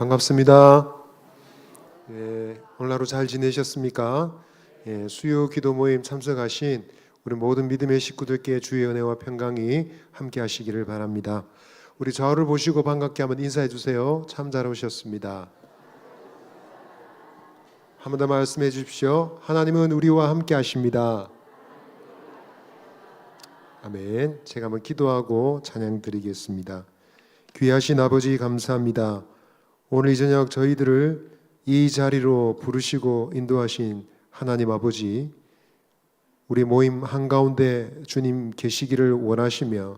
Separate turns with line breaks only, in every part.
반갑습니다. 오늘 하루 잘 지내셨습니까? 수요 기도 모임 참석하신 우리 모든 믿음의 식구들께 주의 은혜와 평강이 함께 하시기를 바랍니다. 우리 저를 보시고 반갑게 한번 인사해 주세요. 참 잘 오셨습니다. 한 번 더 말씀해 주십시오. 하나님은 우리와 함께 하십니다. 아멘. 제가 한번 기도하고 찬양 드리겠습니다. 귀하신 아버지 감사합니다. 오늘 이 저녁 저희들을 이 자리로 부르시고 인도하신 하나님 아버지, 우리 모임 한가운데 주님 계시기를 원하시며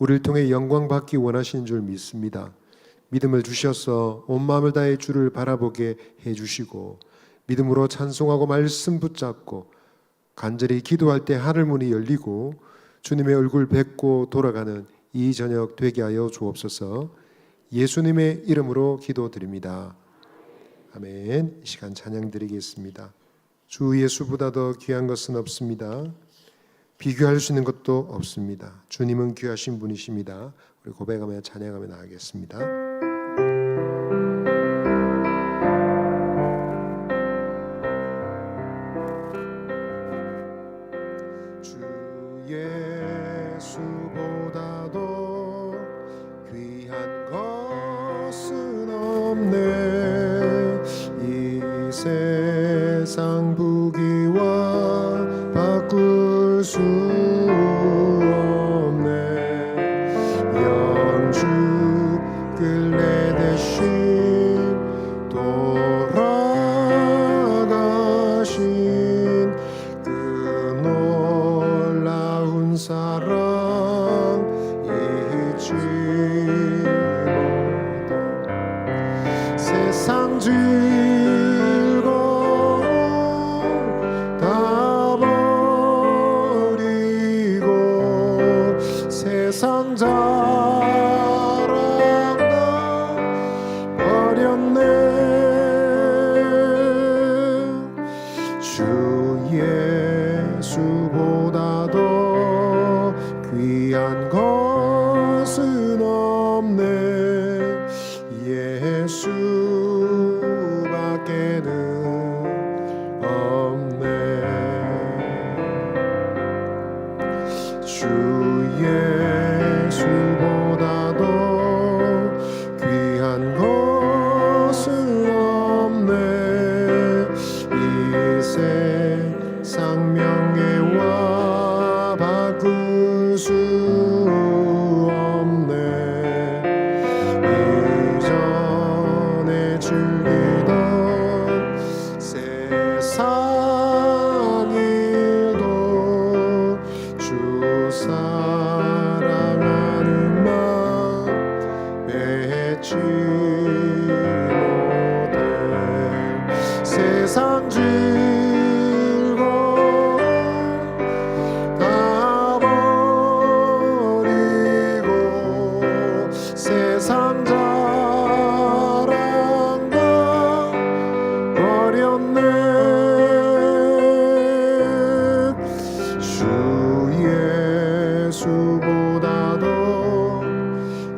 우리를 통해 영광 받기 원하시는 줄 믿습니다. 믿음을 주셔서 온 마음을 다해 주를 바라보게 해주시고 믿음으로 찬송하고 말씀 붙잡고 간절히 기도할 때 하늘 문이 열리고 주님의 얼굴 뵙고 돌아가는 이 저녁 되게 하여 주옵소서. 예수님의 이름으로 기도드립니다. 아멘. 이 시간 찬양 드리겠습니다. 주 예수보다 더 귀한 것은 없습니다. 비교할 수 있는 것도 없습니다. 주님은 귀하신 분이십니다. 우리 고백하며 찬양하며 나가겠습니다. 주 예수보다도 귀한 것은 없네. 이 세상 부귀와 바꿀 수 없네. 영주 끌래 대신 돌아가신 그 놀라운 사랑 잊지 못해. 세상 즐거움 다 버리고 세상 자랑 다 버렸네. 주 예수보다도 귀한 것은 없네. 예수밖에는 없네. 주 예수보다도 귀한 것은 없네. 이 세상 명예와 바꿀 수 없네. 이전에 즐기던 세상 일도 주 사랑하는 마음 맺지 못해. 세상 즐거움 다 버리고 세상 자랑 다 버렸네. 주 예수보다도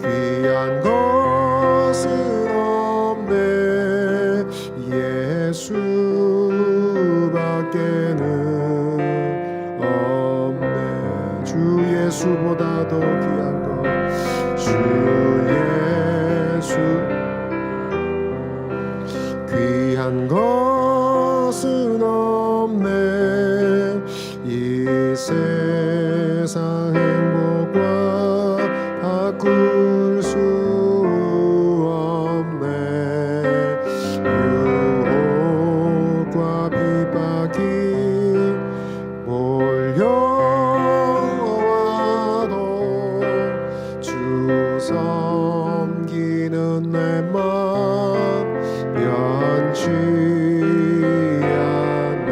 귀한 것은 없네. 예수밖에는 없네. 주 예수보다도 귀한 것, 주 예수 귀한 것은 없네. 이 세상 행복과 바꿀 수 없네. 유혹과 핍박이 몰려와도 주 섬기는 내 마음 변치 않아.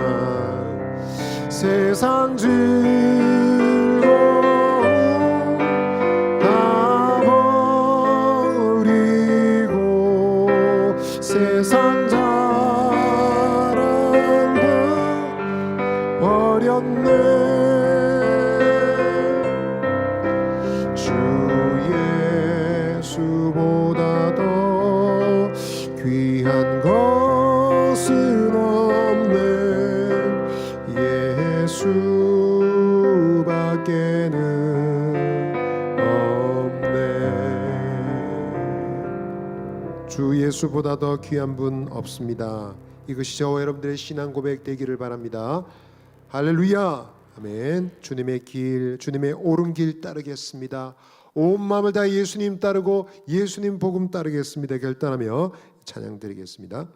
것은 없네. 예수밖에는 없네. 주 예수보다 더 귀한 분 없습니다. 이것이 저와 여러분들의 신앙 고백 되기를 바랍니다. 할렐루야. 아멘. 주님의 길, 주님의 옳은 길 따르겠습니다. 온 마음을 다해 예수님 따르고 예수님 복음 따르겠습니다. 결단하며 찬양 드리겠습니다.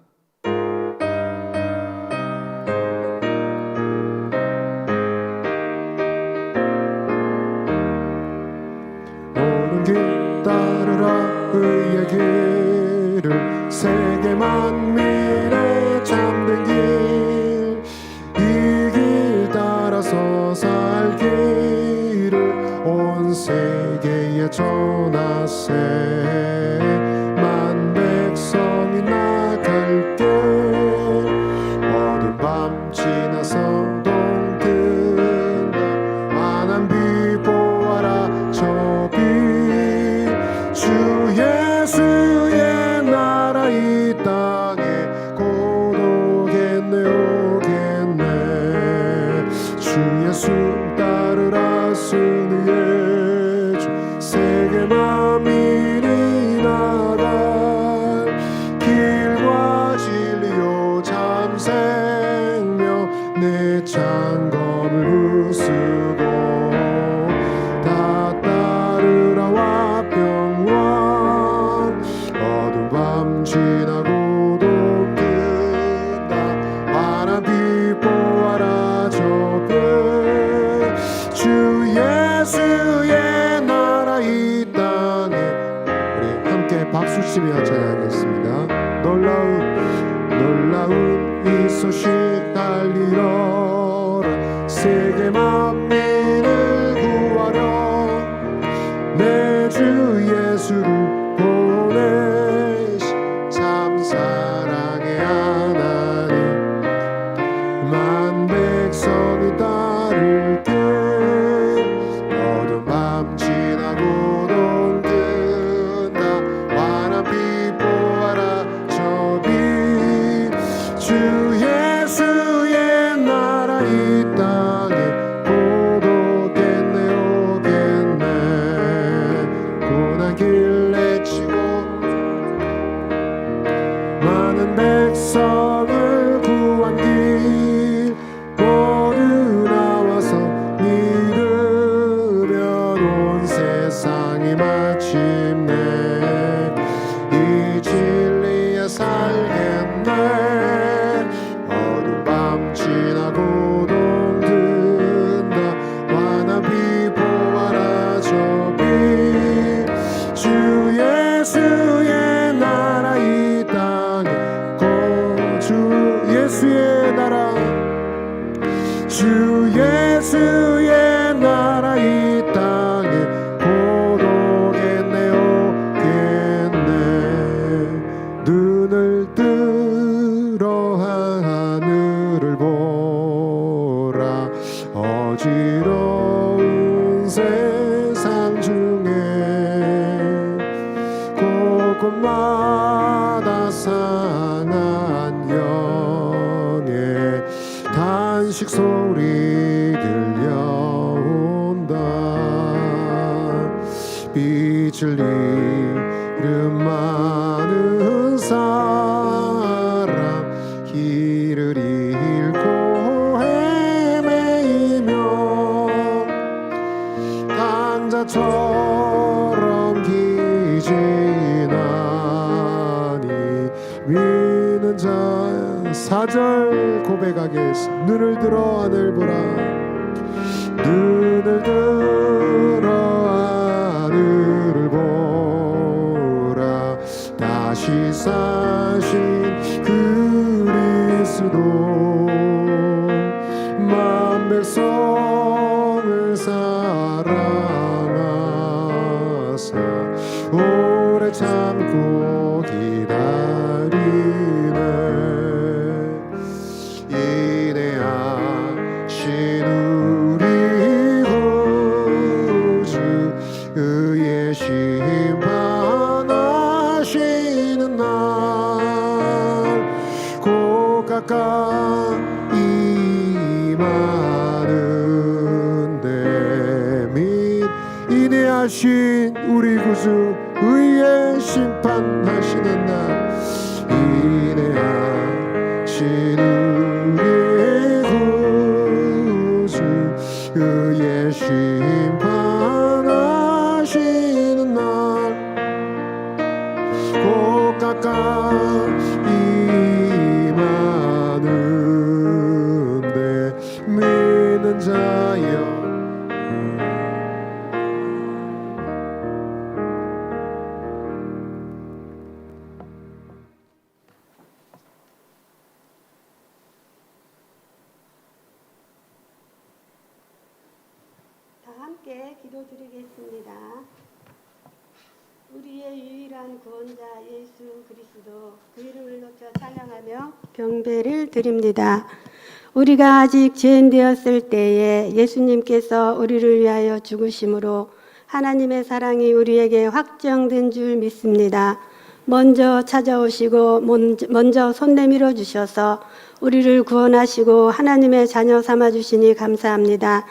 옳은 길 따르라. 의의 길을 세계 만민의 참된 길, 이 길 따라서 살 길을 온 세계에 전하세. 만 백성이 나갈 길, 어두운 밤 지나서 동뜬다. 환한 빛 보아라 저 빛. 주 예수의 나라 이 땅에 곧 오겠네 오겠네. 주 예수 따르라 승리의 주. 세계 만민이 나갈 길과 진리요 참 생명. 내 창검을 부수고 다 따르라 화평왕. 어두운 밤 지나고 동뜬다. 환한 빛 보아라 저 빛. 주 예수의 나라 이 땅에. 우리 함께 박수치며 찬양하겠습니다. 놀라운 이 소식 알리러라. 세계 만민을 구하려 내 주 예수를 보내시. 참 사랑의 하나님 만 백성이 따를게. 어두운 밤 지나고 동뜬다. 환한 빛 보아라 저 빛. 주 예수의 나라 이 땅에 곧 오겠네 오겠네. 고난 길 내치고 많은 백성을 구한 길, 모두 나와서 믿으면 온 세상이 마침내 이 진리에 살겠네. 어두운 밤 지나고 동뜬다. 환한 빛 보아라 저 빛. 주 예수의 나라 이 땅에 곧. 주 예수의 나라, 주 예수의 나라 이 땅에 곧 오겠네 오겠네. 눈을 들어 하늘을 보라. 어지러운 세상 중에 곳곳마다 상한 영의 단식 소리 들려온다. 빛을 잃은 많은 사람, 길을 잃고 헤매이며 강자처럼 기진하니 믿는 자. 4절 고백하겠습니다. 눈을 들어 하늘 보라. 눈을 들어 하늘을 보라. 다시 사신 그리스도 만 백성을 사랑하사 오래 참고 기다리네. 인내하신 우리 구주 의의 심판하시는 날 가까이 임하는데 및 인내하신 우리 구주 의의 심판하시는 날 인내하신 우리의 구주 의의 심판하시는 날 곧 가까이 임하는데 믿는 자여
함께 기도드리겠습니다. 우리의 유일한 구원자 예수 그리스도 그 이름을 높여 찬양하며 경배를 드립니다. 우리가 아직 죄인 되었을 때에 예수님께서 우리를 위하여 죽으심으로 하나님의 사랑이 우리에게 확정된 줄 믿습니다. 먼저 찾아오시고 먼저 손 내밀어 주셔서 우리를 구원하시고 하나님의 자녀 삼아 주시니 감사합니다.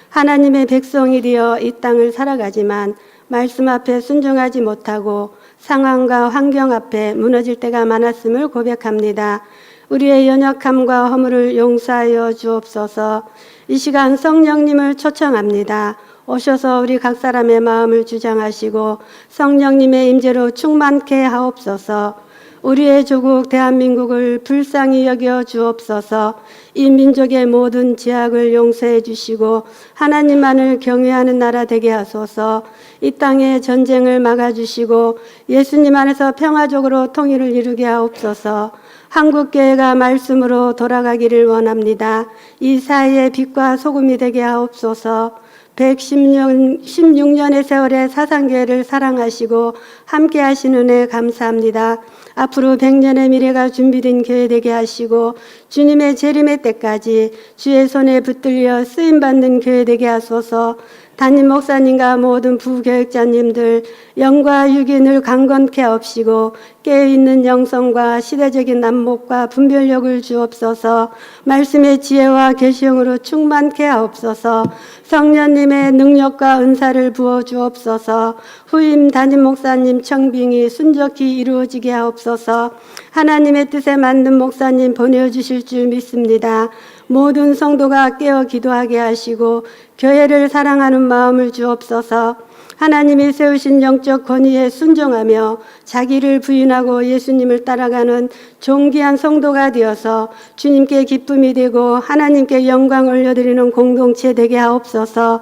하나님의 백성이 되어 이 땅을 살아가지만 말씀 앞에 순종하지 못하고 상황과 환경 앞에 무너질 때가 많았음을 고백합니다. 우리의 연약함과 허물을 용서하여 주옵소서. 이 시간 성령님을 초청합니다. 오셔서 우리 각 사람의 마음을 주장하시고 성령님의 임재로 충만케 하옵소서. 우리의 조국 대한민국을 불쌍히 여겨 주옵소서. 이 민족의 모든 죄악을 용서해 주시고 하나님만을 경외하는 나라 되게 하소서. 이 땅의 전쟁을 막아주시고 예수님 안에서 평화적으로 통일을 이루게 하옵소서. 한국교회가 말씀으로 돌아가기를 원합니다. 이 사회의 빛과 소금이 되게 하옵소서. 116년의 세월의 사상교회를 사랑하시고 함께 하시는 은혜 감사합니다. 앞으로 100년의 미래가 준비된 교회 되게 하시고 주님의 재림의 때까지 주의 손에 붙들려 쓰임받는 교회 되게 하소서. 담임 목사님과 모든 부교육자님들 영과 육이 늘 강건케 하옵시고 깨어있는 영성과 시대적인 난목과 분별력을 주옵소서. 말씀의 지혜와 계시형으로 충만케 하옵소서. 성령님의 능력과 은사를 부어 주옵소서. 후임 담임 목사님 청빙이 순적히 이루어지게 하옵소서. 하나님의 뜻에 맞는 목사님 보내주실 줄 믿습니다. 모든 성도가 깨어 기도하게 하시고 교회를 사랑하는 마음을 주옵소서. 하나님이 세우신 영적 권위에 순종하며 자기를 부인하고 예수님을 따라가는 존귀한 성도가 되어서 주님께 기쁨이 되고 하나님께 영광을 올려드리는 공동체 되게 하옵소서.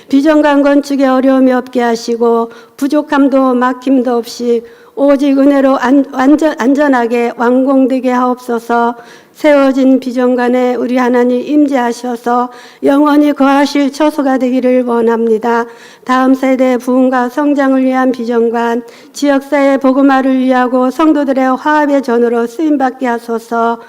비전관 건축에 어려움이 없게 하시고 부족함도 막힘도 없이 오직 은혜로 안전하게 완공되게 하옵소서. 세워진 비전관에 우리 하나님 임재하셔서 영원히 거하실 처소가 되기를 원합니다. 다음 세대 부흥과 성장을 위한 비전관, 지역사회 복음화를 위하고 성도들의 화합의 전으로 쓰임받게 하소서.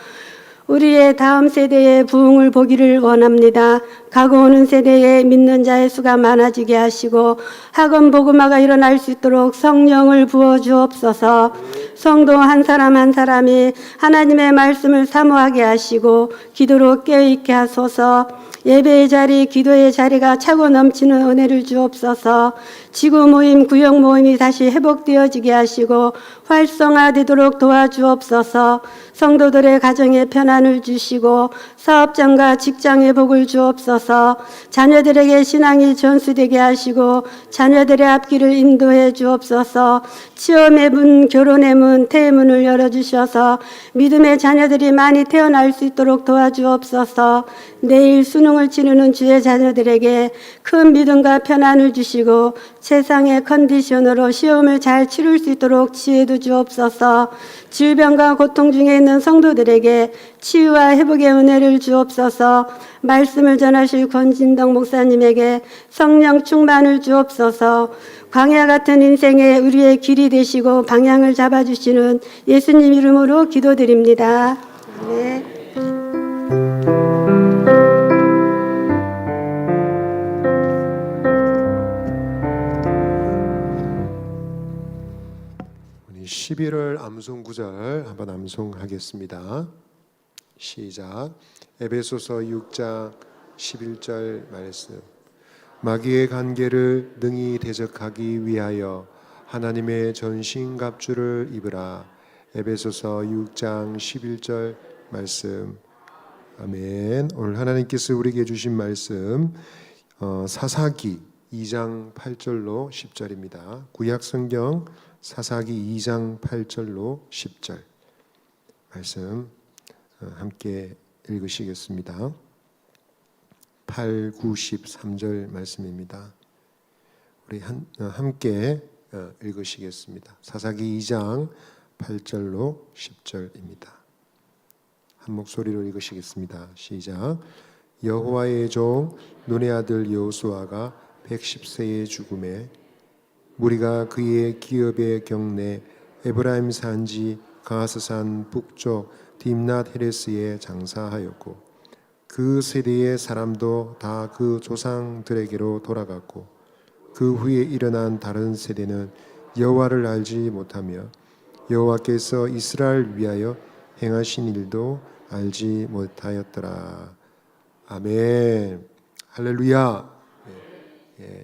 우리의 다음 세대의 부흥을 보기를 원합니다. 가고 오는 세대에 믿는 자의 수가 많아지게 하시고 학원 복음화가 일어날 수 있도록 성령을 부어 주옵소서. 성도 한 사람 한 사람이 하나님의 말씀을 사모하게 하시고 기도로 깨어있게 하소서. 예배의 자리, 기도의 자리가 차고 넘치는 은혜를 주옵소서. 지구 모임, 구역 모임이 다시 회복되어지게 하시고 활성화되도록 도와주옵소서. 성도들의 가정에 편안을 주시고 사업장과 직장의 복을 주옵소서. 자녀들에게 신앙이 전수되게 하시고 자녀들의 앞길을 인도해 주옵소서. 취업의 문, 결혼의 문, 태의 문을 열어주셔서 믿음의 자녀들이 많이 태어날 수 있도록 도와주옵소서. 내일 수능을 치르는 주의 자녀들에게 큰 믿음과 편안을 주시고 세상의 컨디션으로 시험을 잘 치를 수 있도록 지혜도 주옵소서. 질병과 고통 중에 있는 성도들에게 치유와 회복의 은혜를 주옵소서. 말씀을 전하실 권진덕 목사님에게 성령 충만을 주옵소서. 광야 같은 인생에 우리의 길이 되시고 방향을 잡아주시는 예수님 이름으로 기도드립니다. 네.
우리 11월 암송 구절 한번 암송하겠습니다. 시작. 에베소서 6장 11절 말씀. 마귀의 관계를 능히 대적하기 위하여 하나님의 전신갑주를 입으라. 에베소서 6장 11절 말씀. 아멘. 오늘 하나님께서 우리에게 주신 말씀 사사기 2장 8절로 10절입니다. 구약성경 사사기 2장 8절로 10절 말씀 함께 읽으시겠습니다. 8, 9, 13절 말씀입니다. 우리 함께 읽으시겠습니다. 사사기 2장 8절로 10절입니다. 한 목소리로 읽으시겠습니다. 시작. 여호와의 종 눈의 아들 여호수아가 110세의 죽음에 무리가 그의 기업의 경내 에브라임 산지 가스산 북쪽 딥낫 헤레스에 장사하였고 그 세대의 사람도 다 그 조상들에게로 돌아갔고 그 후에 일어난 다른 세대는 여호와를 알지 못하며 여호와께서 이스라엘 위하여 행하신 일도 알지 못하였더라. 아멘. 할렐루야.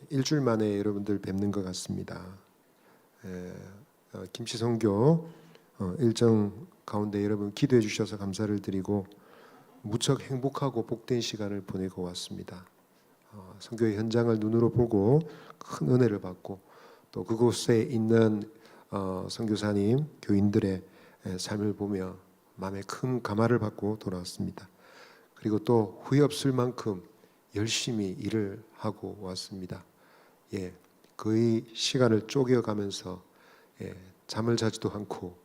일주일 만에 여러분들 뵙는 것 같습니다. 김치선교 일정 가운데 여러분 기도해 주셔서 감사를 드리고 무척 행복하고 복된 시간을 보내고 왔습니다. 선교의 현장을 눈으로 보고 큰 은혜를 받고 또 그곳에 있는 선교사님, 교인들의 삶을 보며 마음에 큰 감화를 받고 돌아왔습니다. 그리고 또 후회 없을 만큼 열심히 일을 하고 왔습니다. 거의 시간을 쪼개가면서 잠을 자지도 않고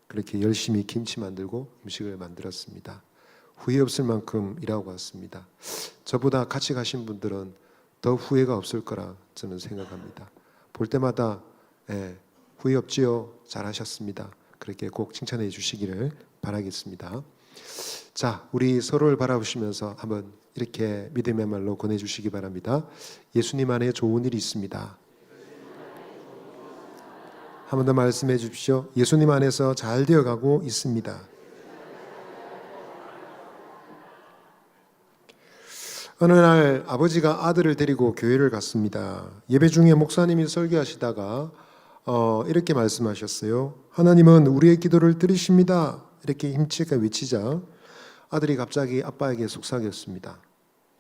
그렇게 열심히 김치 만들고 음식을 만들었습니다. 후회 없을 만큼 일하고 왔습니다. 저보다 같이 가신 분들은 더 후회가 없을 거라 저는 생각합니다. 볼 때마다 후회 없지요, 잘하셨습니다. 그렇게 꼭 칭찬해 주시기를 바라겠습니다. 자, 우리 서로를 바라보시면서 한번 이렇게 믿음의 말로 권해주시기 바랍니다. 예수님 안에 좋은 일이 있습니다. 한 번 더 말씀해 주십시오. 예수님 안에서 잘 되어가고 있습니다. 어느 날 아버지가 아들을 데리고 교회를 갔습니다. 예배 중에 목사님이 설교하시다가 이렇게 말씀하셨어요. 하나님은 우리의 기도를 들으십니다. 이렇게 힘차게 외치자 아들이 갑자기 아빠에게 속삭였습니다.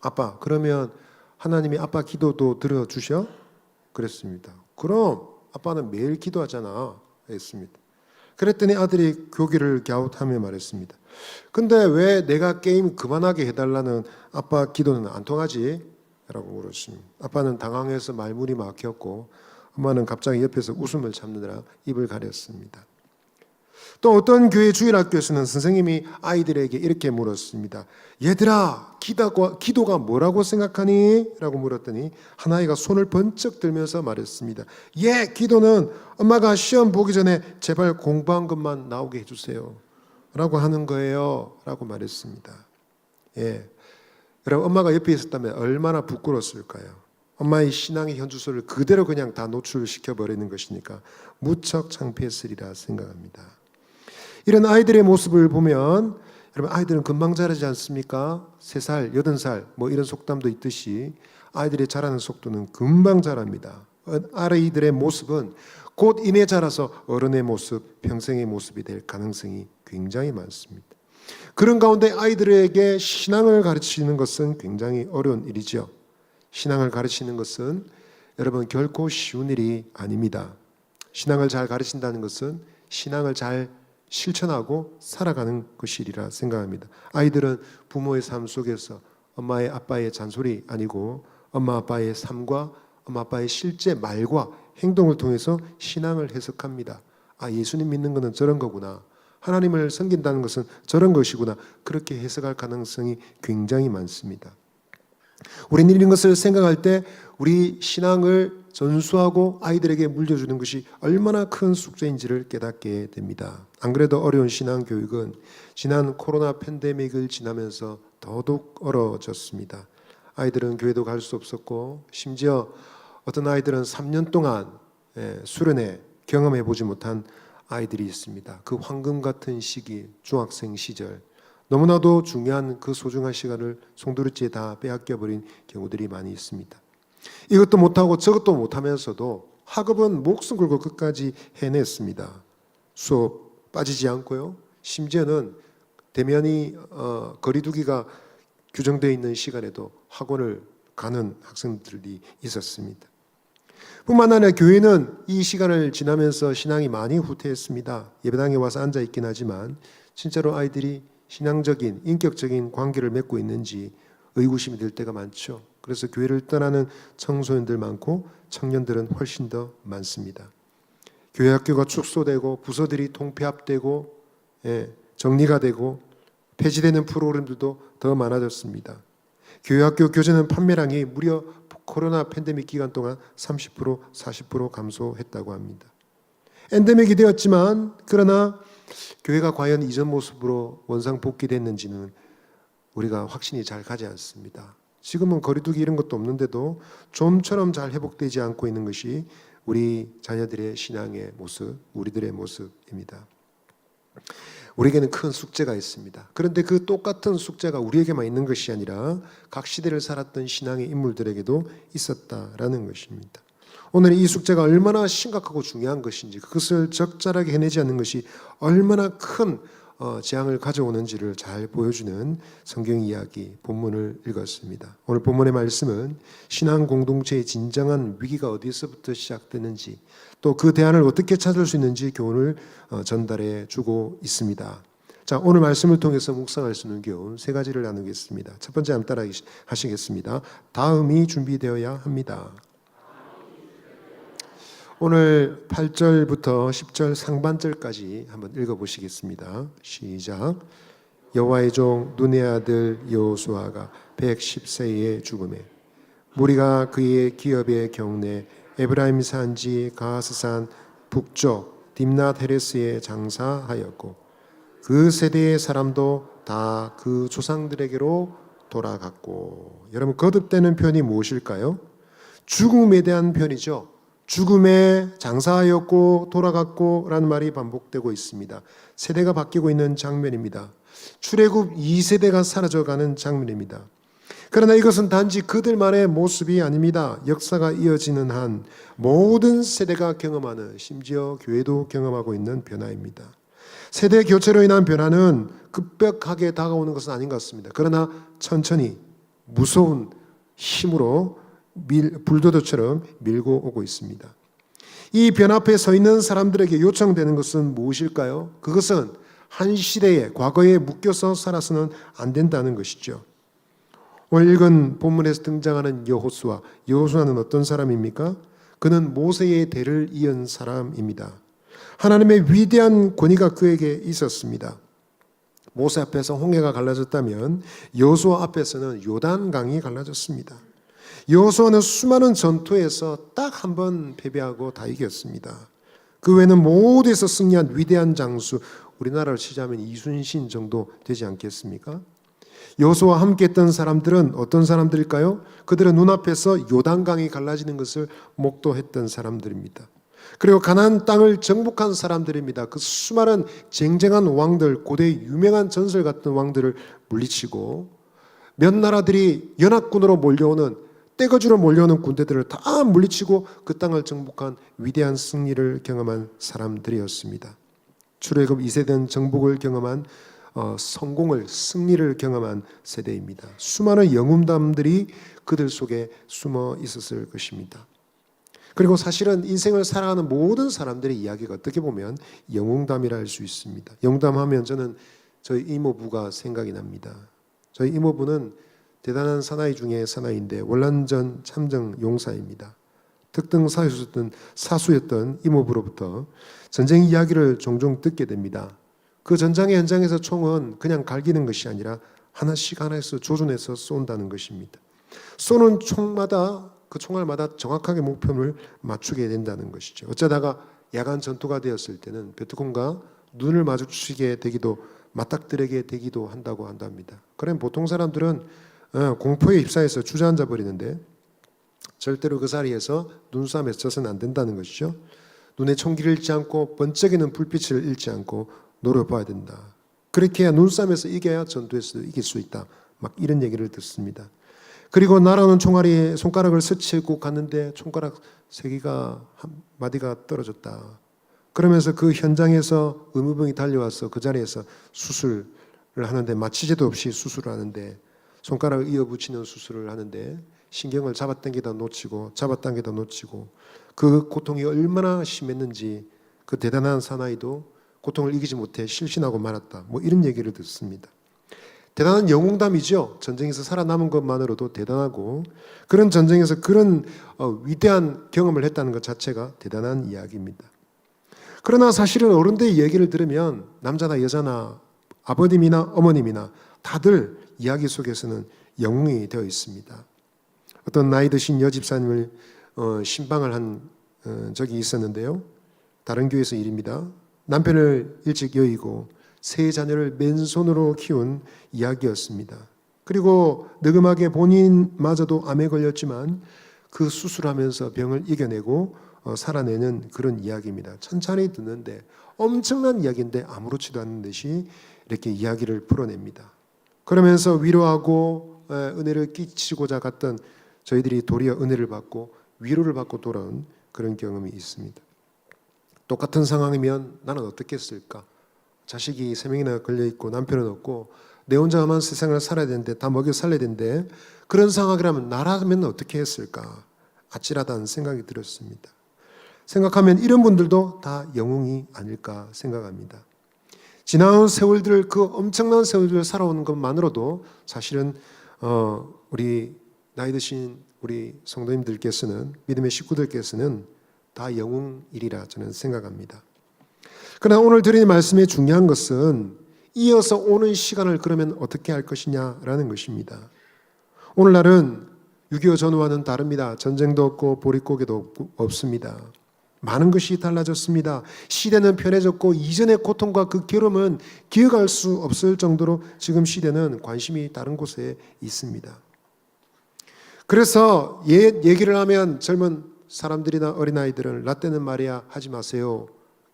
아빠, 그러면 하나님이 아빠 기도도 들어주셔? 그랬습니다. 그럼 아빠는 매일 기도하잖아 했습니다. 그랬더니 아들이 고개를 갸웃하며 말했습니다. 근데 왜 내가 게임 그만하게 해달라는 아빠 기도는 안 통하지? 라고 물었습니다. 아빠는 당황해서 말문이 막혔고 엄마는 갑자기 옆에서 웃음을 참느라 입을 가렸습니다. 또 어떤 교회 주일학교에서는 선생님이 아이들에게 이렇게 물었습니다. 얘들아, 기도가 뭐라고 생각하니? 라고 물었더니 한 아이가 손을 번쩍 들면서 말했습니다. 기도는 엄마가 시험 보기 전에 제발 공부한 것만 나오게 해주세요 라고 하는 거예요 라고 말했습니다. 여러분, 엄마가 옆에 있었다면 얼마나 부끄러웠을까요? 엄마의 신앙의 현주소를 그대로 그냥 다 노출시켜버리는 것이니까 무척 창피했으리라 생각합니다. 이런 아이들의 모습을 보면 여러분, 아이들은 금방 자라지 않습니까? 3살, 8살 뭐 이런 속담도 있듯이 아이들의 자라는 속도는 금방 자랍니다. 아이들의 모습은 곧 이내 자라서 어른의 모습, 평생의 모습이 될 가능성이 굉장히 많습니다. 그런 가운데 아이들에게 신앙을 가르치는 것은 굉장히 어려운 일이죠. 신앙을 가르치는 것은 여러분 결코 쉬운 일이 아닙니다. 신앙을 잘 가르친다는 것은 신앙을 잘 실천하고 살아가는 것이리라 생각합니다. 아이들은 부모의 삶 속에서 엄마의 아빠의 잔소리 아니고 엄마 아빠의 삶과 엄마 아빠의 실제 말과 행동을 통해서 신앙을 해석합니다. 예수님 믿는 것은 저런 거구나. 하나님을 섬긴다는 것은 저런 것이구나. 그렇게 해석할 가능성이 굉장히 많습니다. 우리는 이런 것을 생각할 때 우리 신앙을 전수하고 아이들에게 물려주는 것이 얼마나 큰 숙제인지를 깨닫게 됩니다. 안 그래도 어려운 신앙 교육은 지난 코로나 팬데믹을 지나면서 더더욱 어려워졌습니다. 아이들은 교회도 갈 수 없었고 심지어 어떤 아이들은 3년 동안 수련회 경험해 보지 못한 아이들이 있습니다. 그 황금 같은 시기, 중학생 시절 너무나도 중요한 그 소중한 시간을 송두리째 다 빼앗겨버린 경우들이 많이 있습니다. 이것도 못하고 저것도 못하면서도 학업은 목숨 걸고 끝까지 해냈습니다. 수업 빠지지 않고요. 심지어는 대면이 거리두기가 규정되어 있는 시간에도 학원을 가는 학생들이 있었습니다. 뿐만 아니라 교회는 이 시간을 지나면서 신앙이 많이 후퇴했습니다. 예배당에 와서 앉아 있긴 하지만 진짜로 아이들이 신앙적인 인격적인 관계를 맺고 있는지 의구심이 들 때가 많죠. 그래서 교회를 떠나는 청소년들 많고 청년들은 훨씬 더 많습니다. 교회 학교가 축소되고 부서들이 통폐합되고 정리가 되고 폐지되는 프로그램들도 더 많아졌습니다. 교회 학교 교재는 판매량이 무려 코로나 팬데믹 기간 동안 30%, 40% 감소했다고 합니다. 엔데믹이 되었지만 그러나 교회가 과연 이전 모습으로 원상복귀됐는지는 우리가 확신이 잘 가지 않습니다. 지금은 거리두기 이런 것도 없는데도 좀처럼 잘 회복되지 않고 있는 것이 우리 자녀들의 신앙의 모습, 우리들의 모습입니다. 우리에게는 큰 숙제가 있습니다. 그런데 그 똑같은 숙제가 우리에게만 있는 것이 아니라 각 시대를 살았던 신앙의 인물들에게도 있었다라는 것입니다. 오늘 이 숙제가 얼마나 심각하고 중요한 것인지, 그것을 적절하게 해내지 않는 것이 얼마나 큰 재앙을 가져오는지를 잘 보여주는 성경 이야기 본문을 읽었습니다. 오늘 본문의 말씀은 신앙 공동체의 진정한 위기가 어디서부터 시작되는지, 또 그 대안을 어떻게 찾을 수 있는지 교훈을 전달해 주고 있습니다. 자, 오늘 말씀을 통해서 묵상할 수 있는 교훈 세 가지를 나누겠습니다. 첫 번째 한번 따라 하시겠습니다. 다음이 준비되어야 합니다. 오늘 8절부터 10절 상반절까지 한번 읽어보시겠습니다. 시작. 여호와의 종 눈의 아들 여호수아가 110세에 죽음에 무리가 그의 기업의 경내 에브라임 산지 가스산 북쪽 딥낫 헤레스에 장사하였고 그 세대의 사람도 다 그 조상들에게로 돌아갔고. 여러분, 거듭되는 표현이 무엇일까요? 죽음에 대한 표현이죠. 죽음에 장사하였고 돌아갔고 라는 말이 반복되고 있습니다. 세대가 바뀌고 있는 장면입니다. 출애굽 2세대가 사라져가는 장면입니다. 그러나 이것은 단지 그들만의 모습이 아닙니다. 역사가 이어지는 한 모든 세대가 경험하는, 심지어 교회도 경험하고 있는 변화입니다. 세대 교체로 인한 변화는 급격하게 다가오는 것은 아닌 것 같습니다. 그러나 천천히 무서운 힘으로 불도저처럼 밀고 오고 있습니다. 이 변 앞에 서 있는 사람들에게 요청되는 것은 무엇일까요? 그것은 한 시대에, 과거에 묶여서 살아서는 안 된다는 것이죠. 오늘 읽은 본문에서 등장하는 여호수아, 여호수아는 어떤 사람입니까? 그는 모세의 대를 이은 사람입니다. 하나님의 위대한 권위가 그에게 있었습니다. 모세 앞에서 홍해가 갈라졌다면 여호수아 앞에서는 요단강이 갈라졌습니다. 여호수아는 수많은 전투에서 딱 한 번 패배하고 다 이겼습니다. 그 외에는 모두에서 승리한 위대한 장수, 우리나라로 치자면 이순신 정도 되지 않겠습니까? 여호수아와 함께했던 사람들은 어떤 사람들일까요? 그들은 눈앞에서 요단강이 갈라지는 것을 목도했던 사람들입니다. 그리고 가나안 땅을 정복한 사람들입니다. 그 수많은 쟁쟁한 왕들, 고대 유명한 전설 같은 왕들을 물리치고 몇 나라들이 연합군으로 몰려오는, 떼거지로 몰려오는 군대들을 다 물리치고 그 땅을 정복한 위대한 승리를 경험한 사람들이었습니다. 출애굽 2세대는 정복을 경험한 성공을, 승리를 경험한 세대입니다. 수많은 영웅담들이 그들 속에 숨어 있었을 것입니다. 그리고 사실은 인생을 살아가는 모든 사람들의 이야기가 어떻게 보면 영웅담이라 할 수 있습니다. 영웅담하면 저는 저희 이모부가 생각이 납니다. 저희 이모부는 대단한 사나이 중에 사나이인데 월남전 참정 용사입니다. 특등 사수였던 이모부로부터 전쟁 이야기를 종종 듣게 됩니다. 그 전장의 현장에서 총은 그냥 갈기는 것이 아니라 하나씩 하나씩 조준해서 쏜다는 것입니다. 쏘는 총마다, 그 총알마다 정확하게 목표를 맞추게 된다는 것이죠. 어쩌다가 야간 전투가 되었을 때는 베트콩과 눈을 마주치게 되기도, 맞닥뜨리게 되기도 한다고 한답니다. 그럼 보통 사람들은 공포에 휩싸여서 주저앉아 버리는데 절대로 그 자리에서 눈싸움에 져서는 안 된다는 것이죠. 눈에 총기를 잃지 않고 번쩍이는 불빛을 잃지 않고 노려봐야 된다. 그렇게 해야 눈싸움에서 이겨야 전투에서 이길 수 있다. 막 이런 얘기를 듣습니다. 그리고 날아오는 총알이 손가락을 스치고 갔는데 손가락 3개가 한 마디가 떨어졌다. 그러면서 그 현장에서 의무병이 달려와서 그 자리에서 수술을 하는데, 마취제도 없이 수술을 하는데, 손가락을 이어붙이는 수술을 하는데 신경을 잡아당기다 놓치고 잡아당기다 놓치고, 그 고통이 얼마나 심했는지 그 대단한 사나이도 고통을 이기지 못해 실신하고 말았다. 뭐 이런 얘기를 듣습니다. 대단한 영웅담이죠. 전쟁에서 살아남은 것만으로도 대단하고, 그런 전쟁에서 그런 위대한 경험을 했다는 것 자체가 대단한 이야기입니다. 그러나 사실은 어른들의 얘기를 들으면 남자나 여자나 아버님이나 어머님이나 다들 이야기 속에서는 영웅이 되어 있습니다. 어떤 나이 드신 여집사님을 신방을 한 적이 있었는데요. 다른 교회에서 일입니다. 남편을 일찍 여의고 3자녀를 맨손으로 키운 이야기였습니다. 그리고 느금하게 본인마저도 암에 걸렸지만 그 수술하면서 병을 이겨내고 살아내는 그런 이야기입니다. 천천히 듣는데 엄청난 이야기인데 아무렇지도 않은 듯이 이렇게 이야기를 풀어냅니다. 그러면서 위로하고 은혜를 끼치고자 갔던 저희들이 도리어 은혜를 받고 위로를 받고 돌아온 그런 경험이 있습니다. 똑같은 상황이면 나는 어떻게 했을까? 자식이 3명이나 걸려있고 남편은 없고 내 혼자만 세상을 살아야 되는데, 다 먹여 살려야 되는데, 그런 상황이라면 나라면 어떻게 했을까? 아찔하다는 생각이 들었습니다. 생각하면 이런 분들도 다 영웅이 아닐까 생각합니다. 지나온 세월들, 그 엄청난 세월들을 살아오는 것만으로도 사실은 우리 나이 드신 우리 성도님들께서는, 믿음의 식구들께서는 다 영웅이리라 저는 생각합니다. 그러나 오늘 드리는 말씀의 중요한 것은 이어서 오는 시간을 그러면 어떻게 할 것이냐라는 것입니다. 오늘날은 6.25 전후와는 다릅니다. 전쟁도 없고 보릿고개도 없습니다. 많은 것이 달라졌습니다. 시대는 편해졌고 이전의 고통과 그 괴로움은 기억할 수 없을 정도로 지금 시대는 관심이 다른 곳에 있습니다. 그래서 옛 얘기를 하면 젊은 사람들이나 어린아이들은 라떼는 말이야 하지 마세요.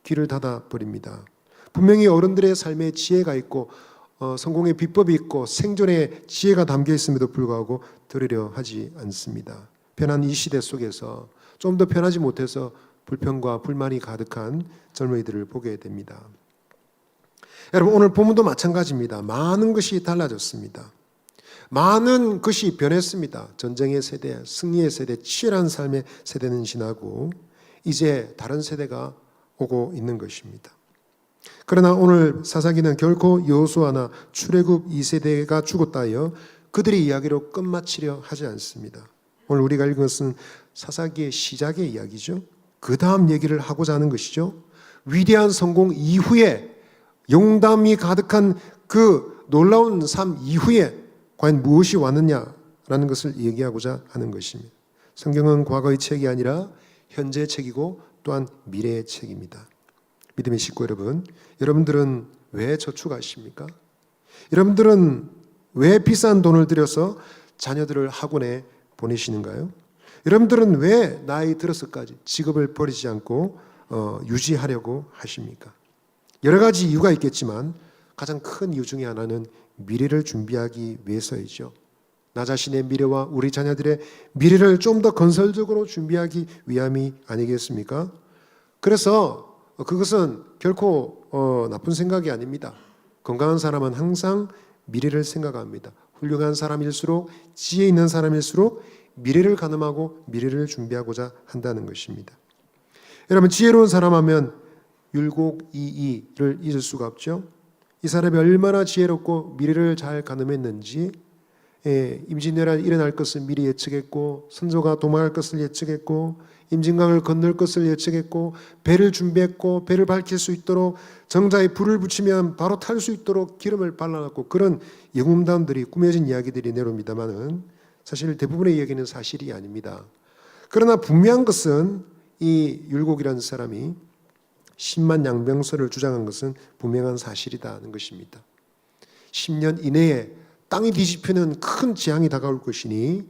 귀를 닫아버립니다. 분명히 어른들의 삶에 지혜가 있고 성공의 비법이 있고 생존의 지혜가 담겨 있음에도 불구하고 들으려 하지 않습니다. 편한 이 시대 속에서 좀 더 편하지 못해서 불평과 불만이 가득한 젊은이들을 보게 됩니다. 여러분, 오늘 본문도 마찬가지입니다. 많은 것이 달라졌습니다. 많은 것이 변했습니다. 전쟁의 세대, 승리의 세대, 치열한 삶의 세대는 지나고 이제 다른 세대가 오고 있는 것입니다. 그러나 오늘 사사기는 결코 여호수아나 출애굽 2세대가 죽었다 하여 그들의 이야기로 끝마치려 하지 않습니다. 오늘 우리가 읽은 것은 사사기의 시작의 이야기죠. 그 다음 얘기를 하고자 하는 것이죠. 위대한 성공 이후에, 용담이 가득한 그 놀라운 삶 이후에 과연 무엇이 왔느냐라는 것을 얘기하고자 하는 것입니다. 성경은 과거의 책이 아니라 현재의 책이고 또한 미래의 책입니다. 믿음의 식구 여러분, 여러분들은 왜 저축하십니까? 여러분들은 왜 비싼 돈을 들여서 자녀들을 학원에 보내시는가요? 여러분들은 왜 나이 들어서까지 직업을 버리지 않고 유지하려고 하십니까? 여러 가지 이유가 있겠지만 가장 큰 이유 중에 하나는 미래를 준비하기 위해서이죠. 나 자신의 미래와 우리 자녀들의 미래를 좀 더 건설적으로 준비하기 위함이 아니겠습니까? 그래서 그것은 결코 나쁜 생각이 아닙니다. 건강한 사람은 항상 미래를 생각합니다. 훌륭한 사람일수록, 지혜 있는 사람일수록 미래를 가늠하고 미래를 준비하고자 한다는 것입니다. 여러분, 지혜로운 사람 하면 율곡이이를 잊을 수가 없죠. 이 사람이 얼마나 지혜롭고 미래를 잘 가늠했는지, 임진왜란이 일어날 것을 미리 예측했고, 선조가 도망할 것을 예측했고, 임진강을 건널 것을 예측했고, 배를 준비했고, 배를 밝힐 수 있도록 정자에 불을 붙이면 바로 탈 수 있도록 기름을 발라놨고, 그런 영웅담들이 꾸며진 이야기들이 내려옵니다만은 사실 대부분의 이야기는 사실이 아닙니다. 그러나 분명한 것은 이 율곡이라는 사람이 10만 양병설을 주장한 것은 분명한 사실이라는 것입니다. 10년 이내에 땅이 뒤집히는 큰 재앙이 다가올 것이니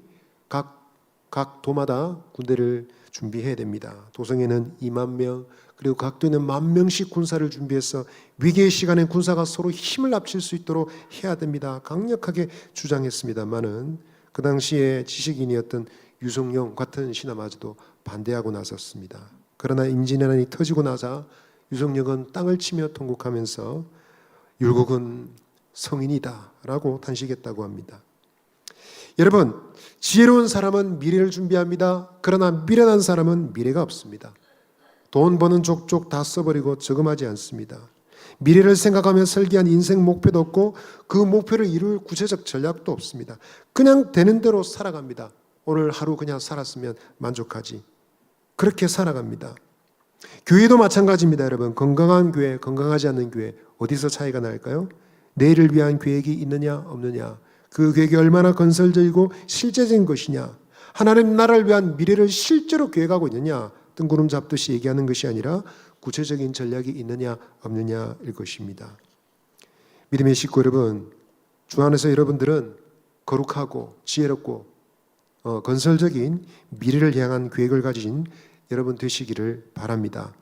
각 도마다 군대를 준비해야 됩니다. 도성에는 2만 명, 그리고 각도 있는 10,000명씩 군사를 준비해서 위기의 시간에 군사가 서로 힘을 합칠 수 있도록 해야 됩니다. 강력하게 주장했습니다마는 그 당시에 지식인이었던 유성룡 같은 신하마저도 반대하고 나섰습니다. 그러나 임진왜란이 터지고 나자 유성룡은 땅을 치며 통곡하면서 율곡은 성인이다라고 탄식했다고 합니다. 여러분, 지혜로운 사람은 미래를 준비합니다. 그러나 미련한 사람은 미래가 없습니다. 돈 버는 족족 다 써버리고 저금하지 않습니다. 미래를 생각하며 설계한 인생 목표도 없고 그 목표를 이룰 구체적 전략도 없습니다. 그냥 되는 대로 살아갑니다. 오늘 하루 그냥 살았으면 만족하지. 그렇게 살아갑니다. 교회도 마찬가지입니다, 여러분. 건강한 교회, 건강하지 않는 교회 어디서 차이가 날까요? 내일을 위한 계획이 있느냐 없느냐, 그 계획이 얼마나 건설적이고 실제적인 것이냐, 하나님 나라를 위한 미래를 실제로 계획하고 있느냐, 뜬구름 잡듯이 얘기하는 것이 아니라 구체적인 전략이 있느냐 없느냐일 것입니다. 믿음의 식구 여러분, 주 안에서 여러분들은 거룩하고 지혜롭고 건설적인 미래를 향한 계획을 가진 여러분 되시기를 바랍니다.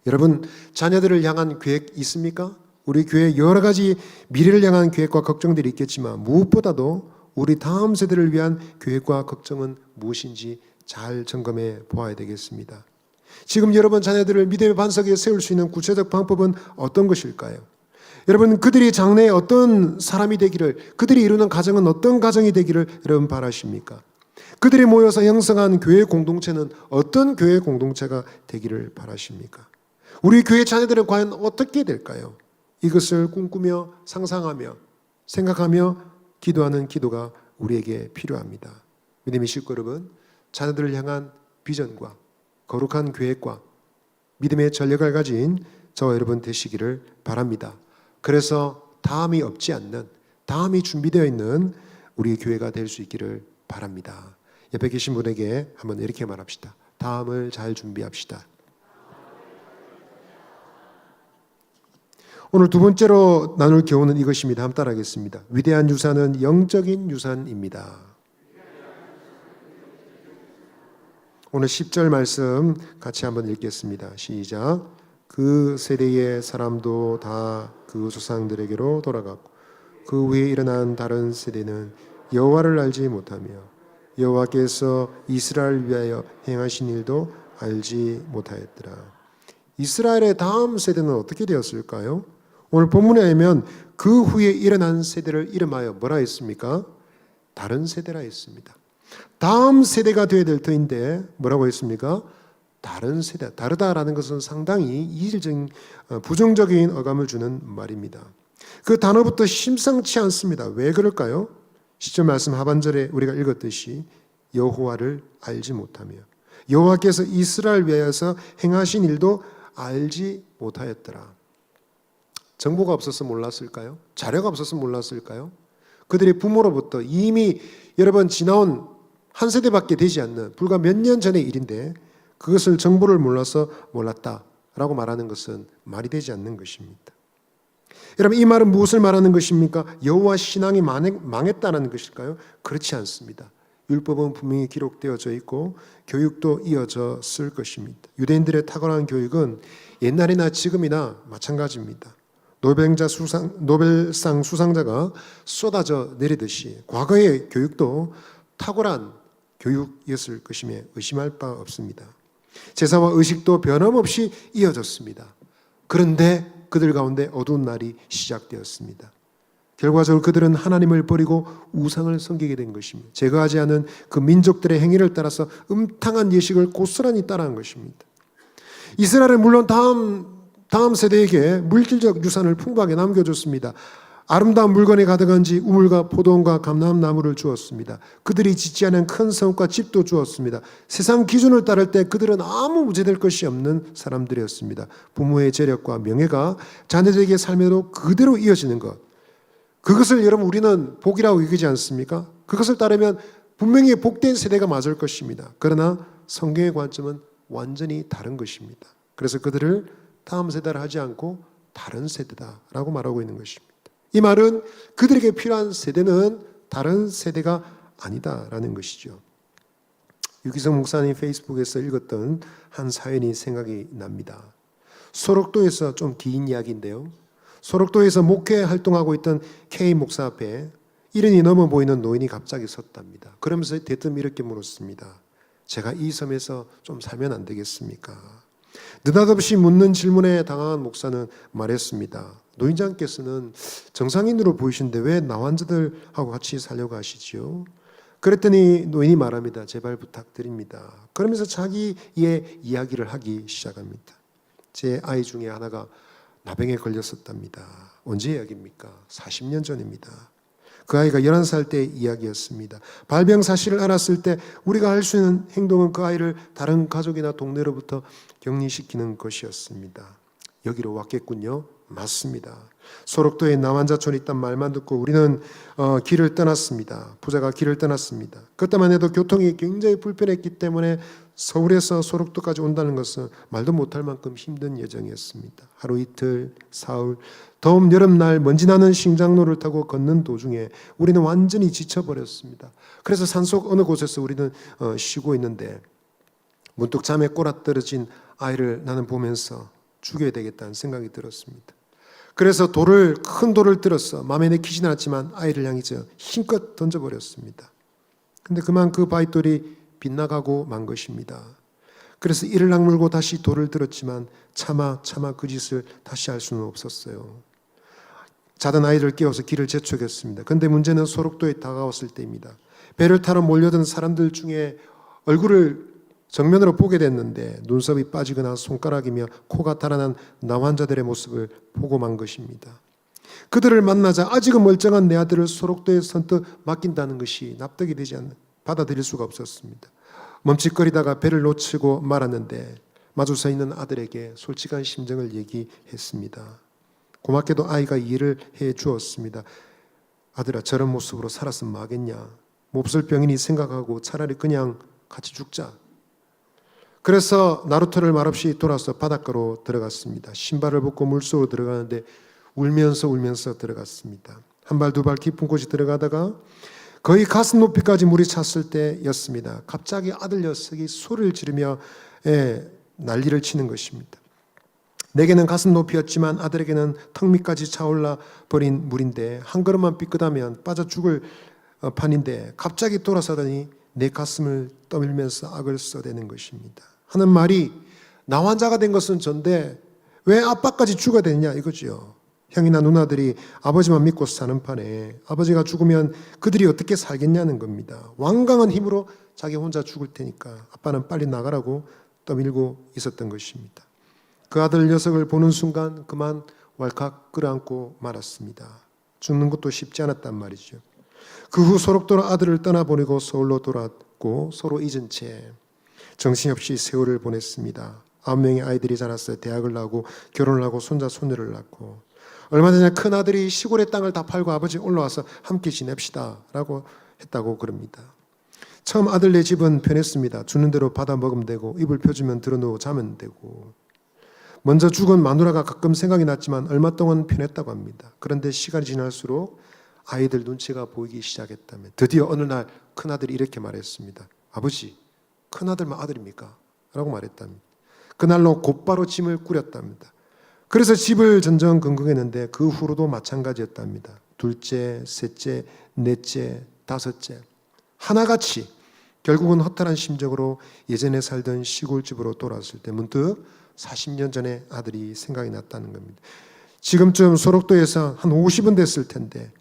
여러분, 자녀들을 향한 계획 있습니까? 우리 교회 여러 가지 미래를 향한 계획과 걱정들이 있겠지만 무엇보다도 우리 다음 세대를 위한 계획과 걱정은 무엇인지 잘 점검해 보아야 되겠습니다. 지금 여러분 자녀들을 믿음의 반석에 세울 수 있는 구체적 방법은 어떤 것일까요? 여러분, 그들이 장래에 어떤 사람이 되기를, 그들이 이루는 가정은 어떤 가정이 되기를 여러분 바라십니까? 그들이 모여서 형성한 교회 공동체는 어떤 교회 공동체가 되기를 바라십니까? 우리 교회 자녀들은 과연 어떻게 될까요? 이것을 꿈꾸며 상상하며 생각하며 기도하는 기도가 우리에게 필요합니다. 믿음의 식구 여러분, 자녀들을 향한 비전과 거룩한 계획과 믿음의 전략을 가진 저와 여러분 되시기를 바랍니다. 그래서 다음이 없지 않는, 다음이 준비되어 있는 우리 교회가 될 수 있기를 바랍니다. 옆에 계신 분에게 한번 이렇게 말합시다. 다음을 잘 준비합시다. 오늘 두 번째로 나눌 교훈은 이것입니다. 한번 따라하겠습니다. 위대한 유산은 영적인 유산입니다. 오늘 10절 말씀 같이 한번 읽겠습니다. 시작. 그 세대의 사람도 다 그 조상들에게로 돌아갔고 그 위에 일어난 다른 세대는 여호와를 알지 못하며 여호와께서 이스라엘을 위하여 행하신 일도 알지 못하였더라. 이스라엘의 다음 세대는 어떻게 되었을까요? 오늘 본문에 의하면 그 후에 일어난 세대를 이름하여 뭐라 했습니까? 다른 세대라 했습니다. 다음 세대가 되어야 될 터인데 뭐라고 했습니까? 다른 세대. 다르다라는 것은 상당히 이질적인 부정적인 어감을 주는 말입니다. 그 단어부터 심상치 않습니다. 왜 그럴까요? 10절 말씀 하반절에 우리가 읽었듯이 여호와를 알지 못하며 여호와께서 이스라엘 위하여서 행하신 일도 알지 못하였더라. 정보가 없어서 몰랐을까요? 자료가 없어서 몰랐을까요? 그들의 부모로부터 이미 여러 번 지나온 한 세대밖에 되지 않는 불과 몇 년 전의 일인데 그것을 정보를 몰라서 몰랐다라고 말하는 것은 말이 되지 않는 것입니다. 여러분, 이 말은 무엇을 말하는 것입니까? 여호와 신앙이 망했다는 것일까요? 그렇지 않습니다. 율법은 분명히 기록되어져 있고 교육도 이어졌을 것입니다. 유대인들의 탁월한 교육은 옛날이나 지금이나 마찬가지입니다. 노벨상 수상자가 쏟아져 내리듯이 과거의 교육도 탁월한 교육이었을 것임에 의심할 바 없습니다. 제사와 의식도 변함없이 이어졌습니다. 그런데 그들 가운데 어두운 날이 시작되었습니다. 결과적으로 그들은 하나님을 버리고 우상을 섬기게 된 것입니다. 제거하지 않은 그 민족들의 행위를 따라서 음탕한 예식을 고스란히 따라한 것입니다. 이스라엘은 물론 다음 세대에게 물질적 유산을 풍부하게 남겨줬습니다. 아름다운 물건이 가득한지 우물과 포도원과 감람나무를 주었습니다. 그들이 짓지 않은 큰 성읍과 집도 주었습니다. 세상 기준을 따를 때 그들은 아무 문제될 것이 없는 사람들이었습니다. 부모의 재력과 명예가 자녀들에게 삶에도 그대로 이어지는 것, 그것을 여러분 우리는 복이라고 여기지 않습니까? 그것을 따르면 분명히 복된 세대가 맞을 것입니다. 그러나 성경의 관점은 완전히 다른 것입니다. 그래서 그들을 다음 세대를 하지 않고 다른 세대다라고 말하고 있는 것입니다. 이 말은 그들에게 필요한 세대는 다른 세대가 아니다라는 것이죠. 유기성 목사님 페이스북에서 읽었던 한 사연이 생각이 납니다. 소록도에서 좀 긴 이야기인데요. 소록도에서 목회 활동하고 있던 K 목사 앞에 70이 넘어 보이는 노인이 갑자기 섰답니다. 그러면서 대뜸 이렇게 물었습니다. 제가 이 섬에서 좀 살면 안 되겠습니까? 느닷없이 묻는 질문에 당황한 목사는 말했습니다. 노인장께서는 정상인으로 보이신데 왜 나환자들하고 같이 살려고 하시지요? 그랬더니 노인이 말합니다. 제발 부탁드립니다. 그러면서 자기의 이야기를 하기 시작합니다. 제 아이 중에 하나가 나병에 걸렸었답니다. 언제 이야기입니까? 40년 전입니다. 그 아이가 11살 때 이야기였습니다. 발병 사실을 알았을 때 우리가 할 수 있는 행동은 그 아이를 다른 가족이나 동네로부터 격리시키는 것이었습니다. 여기로 왔겠군요. 맞습니다. 소록도에 나환자촌이 있단 말만 듣고 우리는 길을 떠났습니다. 부자가 길을 떠났습니다. 그때만 해도 교통이 굉장히 불편했기 때문에 서울에서 소록도까지 온다는 것은 말도 못할 만큼 힘든 여정이었습니다. 하루 이틀, 사흘, 더운 여름날 먼지 나는 신장로를 타고 걷는 도중에 우리는 완전히 지쳐버렸습니다. 그래서 산속 어느 곳에서 우리는 쉬고 있는데 문득 잠에 꼬라떨어진 아이를 나는 보면서 죽여야 되겠다는 생각이 들었습니다. 그래서 큰 돌을 들어서 마음에 내키지는 않았지만 아이를 향해서 힘껏 던져버렸습니다. 근데 그만 그 바위돌이 빗나가고 만 것입니다. 그래서 이를 악물고 다시 돌을 들었지만 차마 그 짓을 다시 할 수는 없었어요. 자던 아이를 깨워서 길을 재촉했습니다. 그런데 문제는 소록도에 다가왔을 때입니다. 배를 타러 몰려든 사람들 중에 얼굴을 정면으로 보게 됐는데 눈썹이 빠지거나 손가락이며 코가 달아난 나환자들의 모습을 보고 만 것입니다. 그들을 만나자 아직은 멀쩡한 내 아들을 소록도에 선뜻 맡긴다는 것이 납득이 되지 않는, 받아들일 수가 없었습니다. 멈칫거리다가 배를 놓치고 말았는데 마주 서 있는 아들에게 솔직한 심정을 얘기했습니다. 고맙게도 아이가 이해를 해 주었습니다. 아들아, 저런 모습으로 살았으면 뭐하겠냐. 몹쓸 병이니 생각하고 차라리 그냥 같이 죽자. 그래서 나루터를 말없이 돌아서 바닷가로 들어갔습니다. 신발을 벗고 물속으로 들어가는데 울면서 들어갔습니다. 한 발 두 발 깊은 곳이 들어가다가 거의 가슴 높이까지 물이 찼을 때였습니다. 갑자기 아들 녀석이 소리를 지르며 난리를 치는 것입니다. 내게는 가슴 높이였지만 아들에게는 턱 밑까지 차올라 버린 물인데 한 걸음만 삐끗하면 빠져 죽을 판인데 갑자기 돌아서더니 내 가슴을 떠밀면서 악을 써대는 것입니다. 하는 말이 나환자가 된 것은 전데 왜 아빠까지 죽어야 되느냐 이거죠. 형이나 누나들이 아버지만 믿고 사는 판에 아버지가 죽으면 그들이 어떻게 살겠냐는 겁니다. 완강한 힘으로 자기 혼자 죽을 테니까 아빠는 빨리 나가라고 떠밀고 있었던 것입니다. 그 아들 녀석을 보는 순간 그만 왈칵 끌어안고 말았습니다. 죽는 것도 쉽지 않았단 말이죠. 그 후 소록도로 아들을 떠나보내고 서울로 돌아왔고 서로 잊은 채 정신없이 세월을 보냈습니다. 9명의 아이들이 자랐어요. 대학을 나오고 결혼을 하고 손자 손녀를 낳고 얼마 전에 큰 아들이 시골의 땅을 다 팔고 아버지 올라와서 함께 지냅시다 라고 했다고 그럽니다. 처음 아들네 집은 편했습니다. 주는 대로 받아 먹으면 되고 이불 펴주면 들어누워 자면 되고 먼저 죽은 마누라가 가끔 생각이 났지만 얼마 동안 편했다고 합니다. 그런데 시간이 지날수록 아이들 눈치가 보이기 시작했다며 드디어 어느 날 큰아들이 이렇게 말했습니다. 아버지, 큰아들만 아들입니까? 라고 말했답니다. 그날로 곧바로 짐을 꾸렸답니다. 그래서 집을 전전긍긍했는데 그 후로도 마찬가지였답니다. 둘째, 셋째, 넷째, 다섯째 하나같이 결국은 허탈한 심정으로 예전에 살던 시골집으로 돌아왔을 때 문득 40년 전에 아들이 생각이 났다는 겁니다. 지금쯤 소록도에서 한 50은 됐을 텐데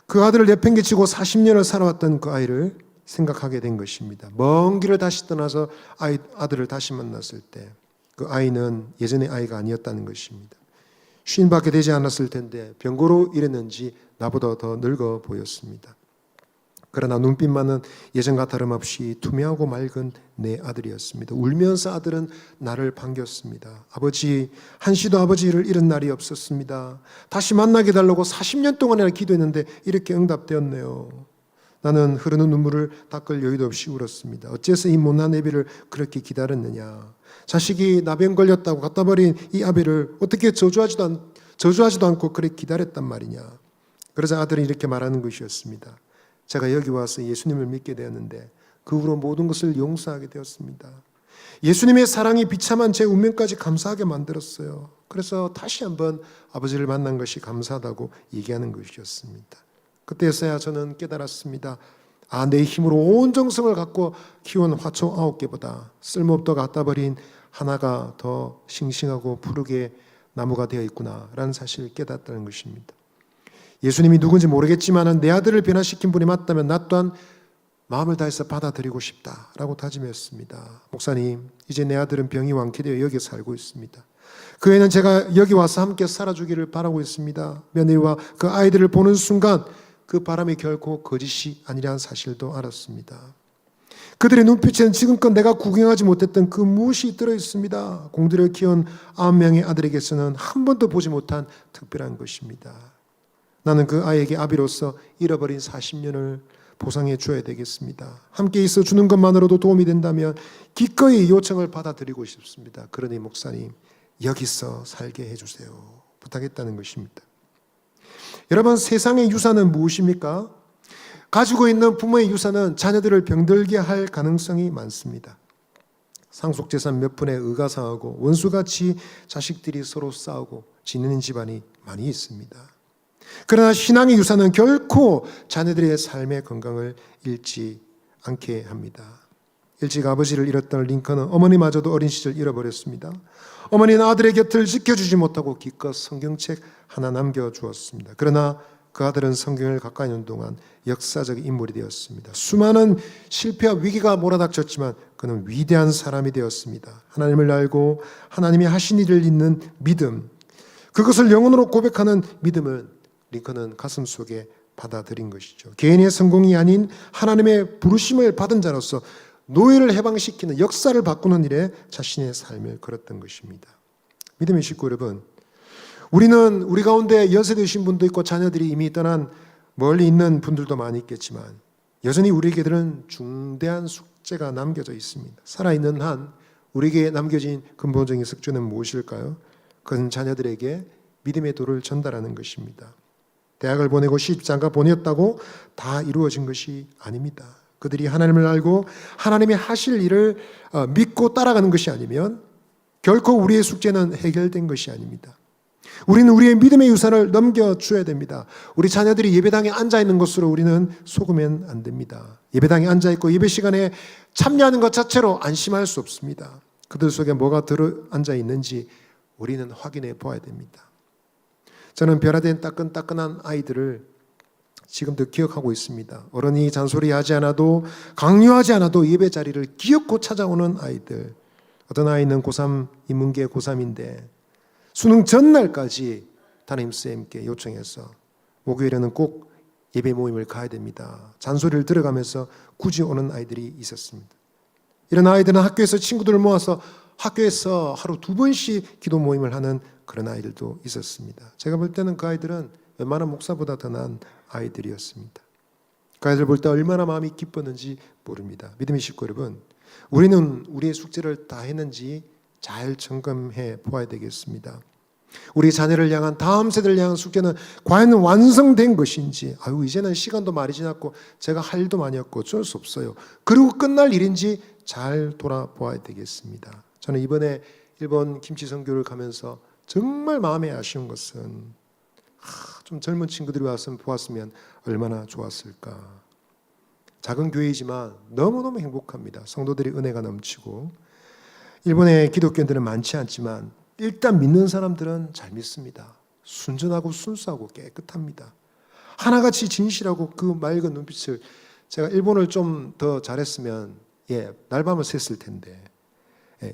그 아들을 내팽개치고 40년을 살아왔던 그 아이를 생각하게 된 것입니다. 먼 길을 다시 떠나서 아들을 다시 만났을 때 그 아이는 예전의 아이가 아니었다는 것입니다. 50밖에 되지 않았을 텐데 병고로 이랬는지 나보다 더 늙어 보였습니다. 그러나 눈빛만은 예전과 다름없이 투명하고 맑은 내 아들이었습니다. 울면서 아들은 나를 반겼습니다. 아버지, 한시도 아버지를 잃은 날이 없었습니다. 다시 만나게 해달라고 40년 동안이나 기도했는데 이렇게 응답되었네요. 나는 흐르는 눈물을 닦을 여유도 없이 울었습니다. 어째서 이 못난 애비를 그렇게 기다렸느냐. 자식이 나병 걸렸다고 갖다 버린 이 아비를 어떻게 저주하지도 않고 그렇게 기다렸단 말이냐. 그러자 아들은 이렇게 말하는 것이었습니다. 제가 여기 와서 예수님을 믿게 되었는데 그 후로 모든 것을 용서하게 되었습니다. 예수님의 사랑이 비참한 제 운명까지 감사하게 만들었어요. 그래서 다시 한번 아버지를 만난 것이 감사하다고 얘기하는 것이었습니다. 그때서야 저는 깨달았습니다. 내 힘으로 온 정성을 갖고 키운 화초 9개보다 쓸모없다 갖다 버린 하나가 더 싱싱하고 푸르게 나무가 되어 있구나라는 사실을 깨닫다는 것입니다. 예수님이 누군지 모르겠지만 내 아들을 변화시킨 분이 맞다면 나 또한 마음을 다해서 받아들이고 싶다라고 다짐했습니다. 목사님, 이제 내 아들은 병이 완쾌되어 여기 살고 있습니다. 그 애는 제가 여기 와서 함께 살아주기를 바라고 있습니다. 며느리와 그 아이들을 보는 순간 그 바람이 결코 거짓이 아니라는 사실도 알았습니다. 그들의 눈빛에는 지금껏 내가 구경하지 못했던 그 무엇이 들어있습니다. 공들여 키운 9명의 아들에게서는 한 번도 보지 못한 특별한 것입니다. 나는 그 아이에게 아비로서 잃어버린 40년을 보상해 줘야 되겠습니다. 함께 있어 주는 것만으로도 도움이 된다면 기꺼이 요청을 받아들이고 싶습니다. 그러니 목사님, 여기서 살게 해주세요. 부탁했다는 것입니다. 여러분, 세상의 유산은 무엇입니까? 가지고 있는 부모의 유산은 자녀들을 병들게 할 가능성이 많습니다. 상속재산 몇 푼에 의가 상하고 원수같이 자식들이 서로 싸우고 지내는 집안이 많이 있습니다. 그러나 신앙의 유산은 결코 자녀들의 삶의 건강을 잃지 않게 합니다. 일찍 아버지를 잃었던 링컨은 어머니마저도 어린 시절 잃어버렸습니다. 어머니는 아들의 곁을 지켜주지 못하고 기껏 성경책 하나 남겨주었습니다. 그러나 그 아들은 성경을 가까이 있는 동안 역사적 인물이 되었습니다. 수많은 실패와 위기가 몰아닥쳤지만 그는 위대한 사람이 되었습니다. 하나님을 알고 하나님이 하신 일을 믿는 믿음, 그것을 영혼으로 고백하는 믿음을 링컨은 가슴 속에 받아들인 것이죠. 개인의 성공이 아닌 하나님의 부르심을 받은 자로서 노예를 해방시키는, 역사를 바꾸는 일에 자신의 삶을 걸었던 것입니다. 믿음의 식구 여러분, 우리는 우리 가운데 연세되신 분도 있고 자녀들이 이미 떠난 멀리 있는 분들도 많이 있겠지만 여전히 우리에게는 중대한 숙제가 남겨져 있습니다. 살아있는 한 우리에게 남겨진 근본적인 숙제는 무엇일까요? 그것은 자녀들에게 믿음의 도를 전달하는 것입니다. 대학을 보내고 시집장가 보냈다고 다 이루어진 것이 아닙니다. 그들이 하나님을 알고 하나님이 하실 일을 믿고 따라가는 것이 아니면 결코 우리의 숙제는 해결된 것이 아닙니다. 우리는 우리의 믿음의 유산을 넘겨줘야 됩니다. 우리 자녀들이 예배당에 앉아있는 것으로 우리는 속으면 안 됩니다. 예배당에 앉아있고 예배 시간에 참여하는 것 자체로 안심할 수 없습니다. 그들 속에 뭐가 들어 앉아있는지 우리는 확인해 보아야 됩니다. 저는 변화된 따끈따끈한 아이들을 지금도 기억하고 있습니다. 어른이 잔소리하지 않아도, 강요하지 않아도 예배 자리를 기어코 찾아오는 아이들. 어떤 아이는 고3 인문계 고3인데 수능 전날까지 담임쌤께 요청해서 목요일에는 꼭 예배 모임을 가야 됩니다. 잔소리를 들어가면서 굳이 오는 아이들이 있었습니다. 이런 아이들은 학교에서 친구들을 모아서 학교에서 하루 2번씩 기도 모임을 하는 그런 아이들도 있었습니다. 제가 볼 때는 그 아이들은 웬만한 목사보다 더 나은 아이들이었습니다. 그 아이들 볼 때 얼마나 마음이 기뻤는지 모릅니다. 믿음의 식구 여러분, 우리는 우리의 숙제를 다 했는지 잘 점검해 보아야 되겠습니다. 우리 자녀를 향한, 다음 세대를 향한 숙제는 과연 완성된 것인지, 이제는 시간도 많이 지났고 제가 할 일도 많이 없고 어쩔 수 없어요, 그리고 끝날 일인지 잘 돌아보아야 되겠습니다. 저는 이번에 일본 김치 선교를 가면서 정말 마음에 아쉬운 것은 좀 젊은 친구들이 와서 보았으면 얼마나 좋았을까. 작은 교회이지만 너무너무 행복합니다. 성도들이 은혜가 넘치고, 일본의 기독교인들은 많지 않지만 일단 믿는 사람들은 잘 믿습니다. 순전하고 순수하고 깨끗합니다. 하나같이 진실하고 그 맑은 눈빛을, 제가 일본을 좀 더 잘했으면 날밤을 샜을 텐데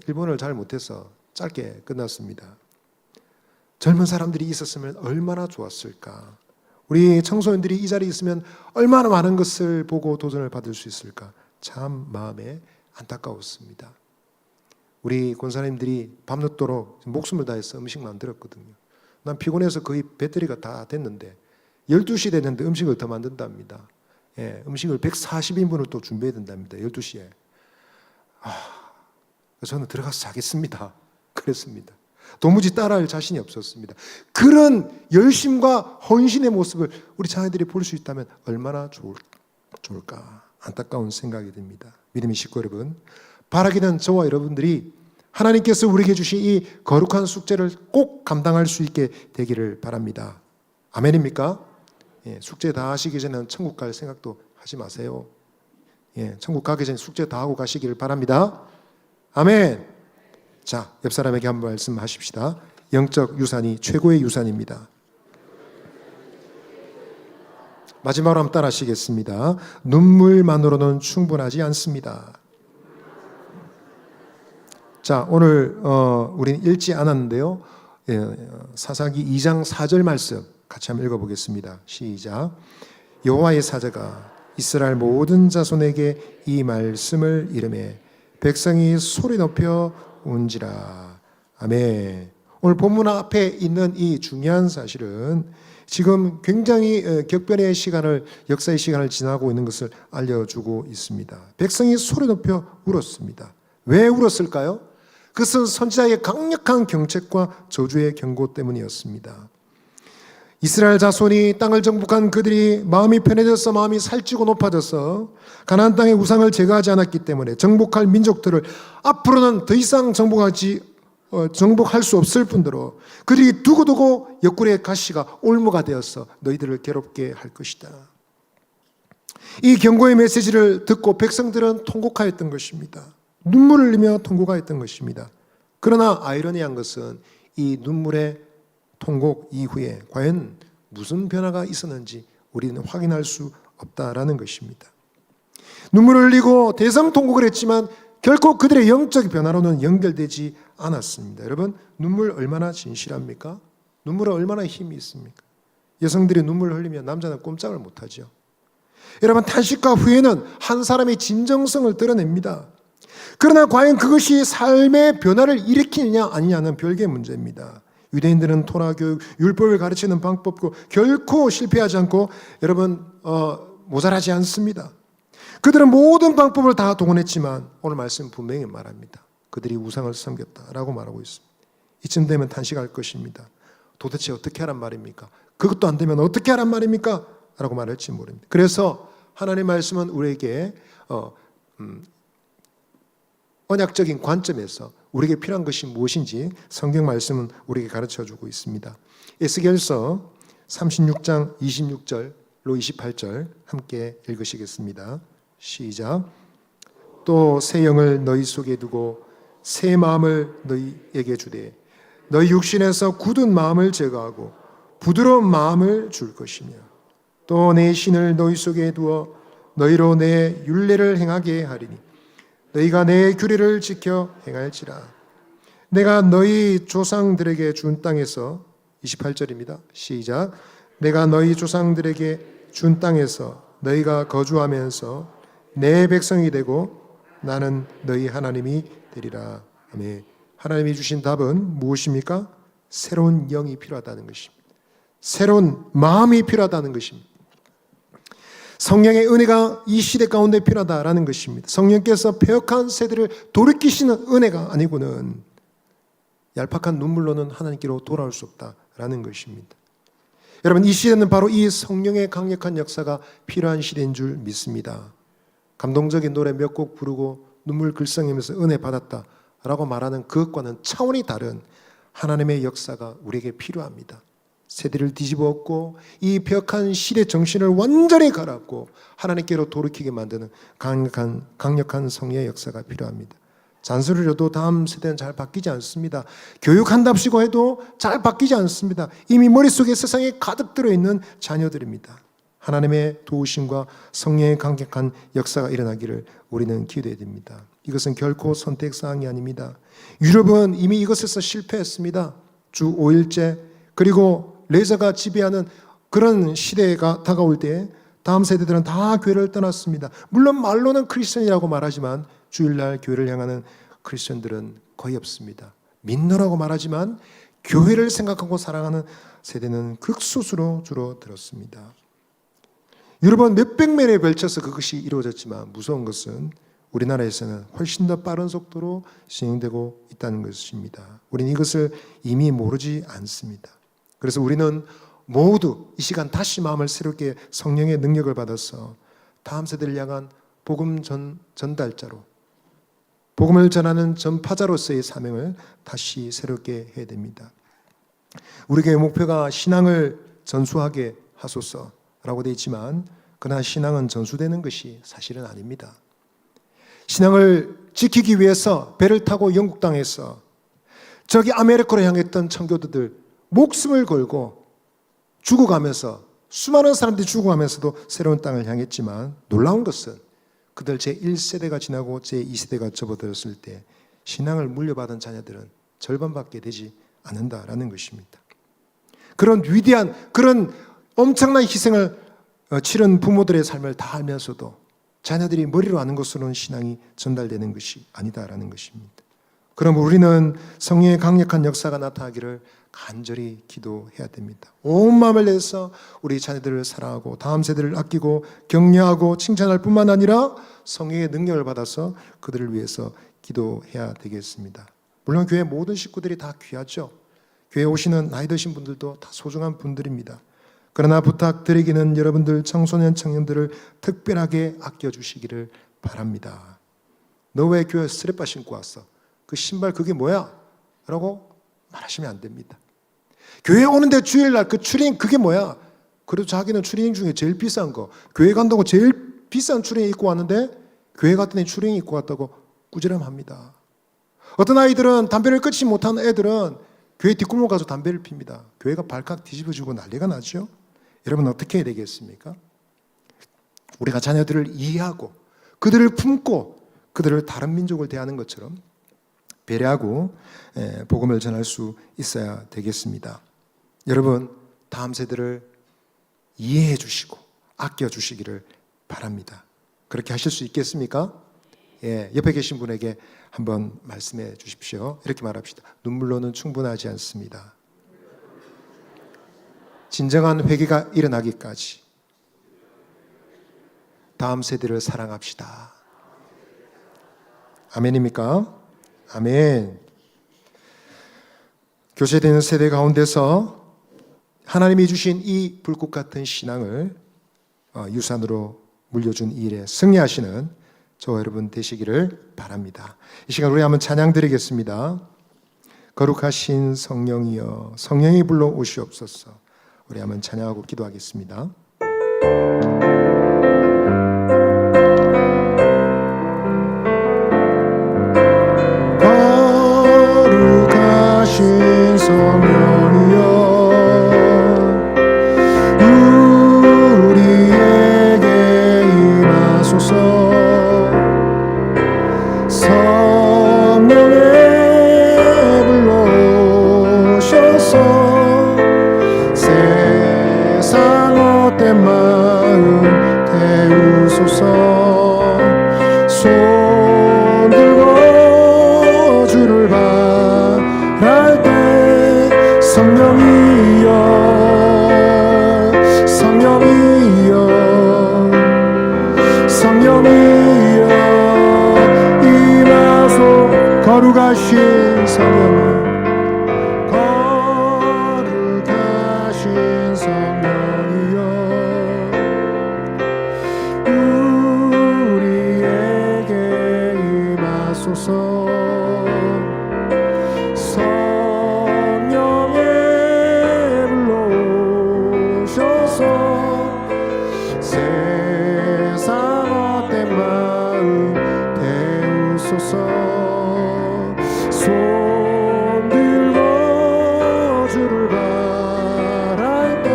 일본을 잘 못해서 짧게 끝났습니다. 젊은 사람들이 있었으면 얼마나 좋았을까. 우리 청소년들이 이 자리에 있으면 얼마나 많은 것을 보고 도전을 받을 수 있을까. 참 마음에 안타까웠습니다. 우리 권사님들이 밤늦도록 목숨을 다해서 음식 만들었거든요. 난 피곤해서 거의 배터리가 다 됐는데 12시 됐는데 음식을 더 만든답니다. 음식을 140인분을 또 준비해야 된답니다. 12시에. 저는 들어가서 자겠습니다. 그랬습니다. 도무지 따라할 자신이 없었습니다. 그런 열심과 헌신의 모습을 우리 자녀들이 볼 수 있다면 얼마나 좋을까. 안타까운 생각이 듭니다. 믿음의 식구 여러분, 바라기는 저와 여러분들이 하나님께서 우리에게 주신 이 거룩한 숙제를 꼭 감당할 수 있게 되기를 바랍니다. 아멘입니까? 예, 숙제 다 하시기 전에는 천국 갈 생각도 하지 마세요. 예, 천국 가기 전에 숙제 다 하고 가시기를 바랍니다. 아멘. 자, 옆 사람에게 한번 말씀하십시다. 영적 유산이 최고의 유산입니다. 마지막으로 한번 따라 하시겠습니다. 눈물만으로는 충분하지 않습니다. 자, 오늘 우리는 읽지 않았는데요. 사사기 2장 4절 말씀 같이 한번 읽어보겠습니다. 시작. 여호와의 사자가 이스라엘 모든 자손에게 이 말씀을 이르매 백성이 소리 높여 운지라. 아멘. 오늘 본문 앞에 있는 이 중요한 사실은 지금 굉장히 격변의 시간을, 역사의 시간을 지나고 있는 것을 알려주고 있습니다. 백성이 소리 높여 울었습니다. 왜 울었을까요? 그것은 선지자의 강력한 경책과 저주의 경고 때문이었습니다. 이스라엘 자손이 땅을 정복한 그들이 마음이 편해져서, 마음이 살찌고 높아져서 가나안 땅의 우상을 제거하지 않았기 때문에 정복할 민족들을 앞으로는 더 이상 정복할 수 없을 뿐더러 그들이 두고두고 옆구리의 가시가 올무가 되어서 너희들을 괴롭게 할 것이다. 이 경고의 메시지를 듣고 백성들은 통곡하였던 것입니다. 눈물을 흘리며 통곡하였던 것입니다. 그러나 아이러니한 것은 이 눈물의 통곡 이후에 과연 무슨 변화가 있었는지 우리는 확인할 수 없다라는 것입니다. 눈물을 흘리고 대성통곡을 했지만 결코 그들의 영적 변화로는 연결되지 않았습니다. 여러분, 눈물 얼마나 진실합니까? 눈물은 얼마나 힘이 있습니까? 여성들이 눈물을 흘리면 남자는 꼼짝을 못하죠. 여러분, 탄식과 후회는 한 사람의 진정성을 드러냅니다. 그러나 과연 그것이 삶의 변화를 일으키느냐 아니냐는 별개의 문제입니다. 유대인들은 토라 교육, 율법을 가르치는 방법도 결코 실패하지 않고 여러분 모자라지 않습니다. 그들은 모든 방법을 다 동원했지만 오늘 말씀 분명히 말합니다. 그들이 우상을 섬겼다라고 말하고 있습니다. 이쯤 되면 탄식할 것입니다. 도대체 어떻게 하란 말입니까? 그것도 안 되면 어떻게 하란 말입니까? 라고 말할지 모릅니다. 그래서 하나님의 말씀은 우리에게 언약적인 관점에서 우리에게 필요한 것이 무엇인지 성경 말씀은 우리에게 가르쳐주고 있습니다. 에스겔서 36장 26절로 28절 함께 읽으시겠습니다. 시작. 또 새 영을 너희 속에 두고 새 마음을 너희에게 주되 너희 육신에서 굳은 마음을 제거하고 부드러운 마음을 줄 것이며 또 내 신을 너희 속에 두어 너희로 내 율례를 행하게 하리니 너희가 내 규례를 지켜 행할지라. 내가 너희 조상들에게 준 땅에서 28절입니다. 시작. 내가 너희 조상들에게 준 땅에서 너희가 거주하면서 내 백성이 되고 나는 너희 하나님이 되리라. 아멘. 하나님이 주신 답은 무엇입니까? 새로운 영이 필요하다는 것입니다. 새로운 마음이 필요하다는 것입니다. 성령의 은혜가 이 시대 가운데 필요하다라는 것입니다. 성령께서 패역한 세대를 돌이키시는 은혜가 아니고는 얄팍한 눈물로는 하나님께로 돌아올 수 없다라는 것입니다. 여러분, 이 시대는 바로 이 성령의 강력한 역사가 필요한 시대인 줄 믿습니다. 감동적인 노래 몇 곡 부르고 눈물 글썽이면서 은혜 받았다라고 말하는 그것과는 차원이 다른 하나님의 역사가 우리에게 필요합니다. 세대를 뒤집어 엎고 이 폐역한 시대 정신을 완전히 갈아엎고 하나님께로 돌이키게 만드는 강력한 성령의 역사가 필요합니다. 잔소리를 해도 다음 세대는 잘 바뀌지 않습니다. 교육한답시고 해도 잘 바뀌지 않습니다. 이미 머릿속에 세상에 가득 들어있는 자녀들입니다. 하나님의 도우심과 성령의 강력한 역사가 일어나기를 우리는 기도해야 됩니다. 이것은 결코 선택사항이 아닙니다. 유럽은 이미 이것에서 실패했습니다. 주 5일째 그리고 레저가 지배하는 그런 시대가 다가올 때 다음 세대들은 다 교회를 떠났습니다. 물론 말로는 크리스천이라고 말하지만 주일날 교회를 향하는 크리스천들은 거의 없습니다. 믿노라고 말하지만 교회를 생각하고 사랑하는 세대는 극소수로 줄어들었습니다. 유럽은 몇백 년에 걸쳐서 그것이 이루어졌지만 무서운 것은 우리나라에서는 훨씬 더 빠른 속도로 진행되고 있다는 것입니다. 우리는 이것을 이미 모르지 않습니다. 그래서 우리는 모두 이 시간 다시 마음을 새롭게 성령의 능력을 받아서 다음 세대를 향한 복음 전달자로, 복음을 전하는 전파자로서의 사명을 다시 새롭게 해야 됩니다. 우리 교회 목표가 신앙을 전수하게 하소서라고 되어 있지만, 그러나 신앙은 전수되는 것이 사실은 아닙니다. 신앙을 지키기 위해서 배를 타고 영국 땅에서 저기 아메리카로 향했던 청교도들 목숨을 걸고 죽어가면서, 수많은 사람들이 죽어가면서도 새로운 땅을 향했지만, 놀라운 것은 그들 제1세대가 지나고 제2세대가 접어들었을 때 신앙을 물려받은 자녀들은 절반밖에 되지 않는다라는 것입니다. 그런 위대한, 그런 엄청난 희생을 치른 부모들의 삶을 다 알면서도 자녀들이 머리로 아는 것으로는 신앙이 전달되는 것이 아니다라는 것입니다. 그럼 우리는 성령의 강력한 역사가 나타나기를 간절히 기도해야 됩니다. 온 마음을 내서 우리 자녀들을 사랑하고 다음 세대를 아끼고 격려하고 칭찬할 뿐만 아니라 성령의 능력을 받아서 그들을 위해서 기도해야 되겠습니다. 물론 교회 모든 식구들이 다 귀하죠. 교회에 오시는 나이 드신 분들도 다 소중한 분들입니다. 그러나 부탁드리기는 여러분들 청소년 청년들을 특별하게 아껴주시기를 바랍니다. 너 왜 교회 스레빠 신고 왔어? 그 신발 그게 뭐야? 라고 말하시면 안 됩니다. 교회 오는데 주일날 그 추리닝 그게 뭐야? 그래도 자기는 추리닝 중에 제일 비싼 거, 교회 간다고 제일 비싼 추리닝 입고 왔는데 교회 갔더니 추리닝 입고 왔다고 꾸지람합니다. 어떤 아이들은 담배를 끊지 못하는 애들은 교회 뒷골목 가서 담배를 핍니다. 교회가 발칵 뒤집어지고 난리가 나죠. 여러분 어떻게 해야 되겠습니까? 우리가 자녀들을 이해하고 그들을 품고 그들을 다른 민족을 대하는 것처럼 배려하고 복음을 전할 수 있어야 되겠습니다. 여러분 다음 세대를 이해해 주시고 아껴 주시기를 바랍니다. 그렇게 하실 수 있겠습니까? 옆에 계신 분에게 한번 말씀해 주십시오. 이렇게 말합시다. 눈물로는 충분하지 않습니다. 진정한 회개가 일어나기까지 다음 세대를 사랑합시다. 아멘입니까? 아멘. 교체되는 세대 가운데서 하나님이 주신 이 불꽃 같은 신앙을 유산으로 물려준 이 일에 승리하시는 저와 여러분 되시기를 바랍니다. 이 시간 우리 한번 찬양 드리겠습니다. 거룩하신 성령이여 성령이 불러 오시옵소서. 우리 한번 찬양하고 기도하겠습니다. 거룩하신 성령이여 우리에게 임하소서. 성령에 불러오셔서 세상 헛된 마음 태우소서. 손 들고 주를 바랄 때 성령이여 성령이여 성령이여 임하소. 거룩하신 성령 거룩하신 성령이여 우리에게 임하소서. 성령에 불러오셔서 세상 헛된 마음 태우소서. 손 들고 주를 바랄 때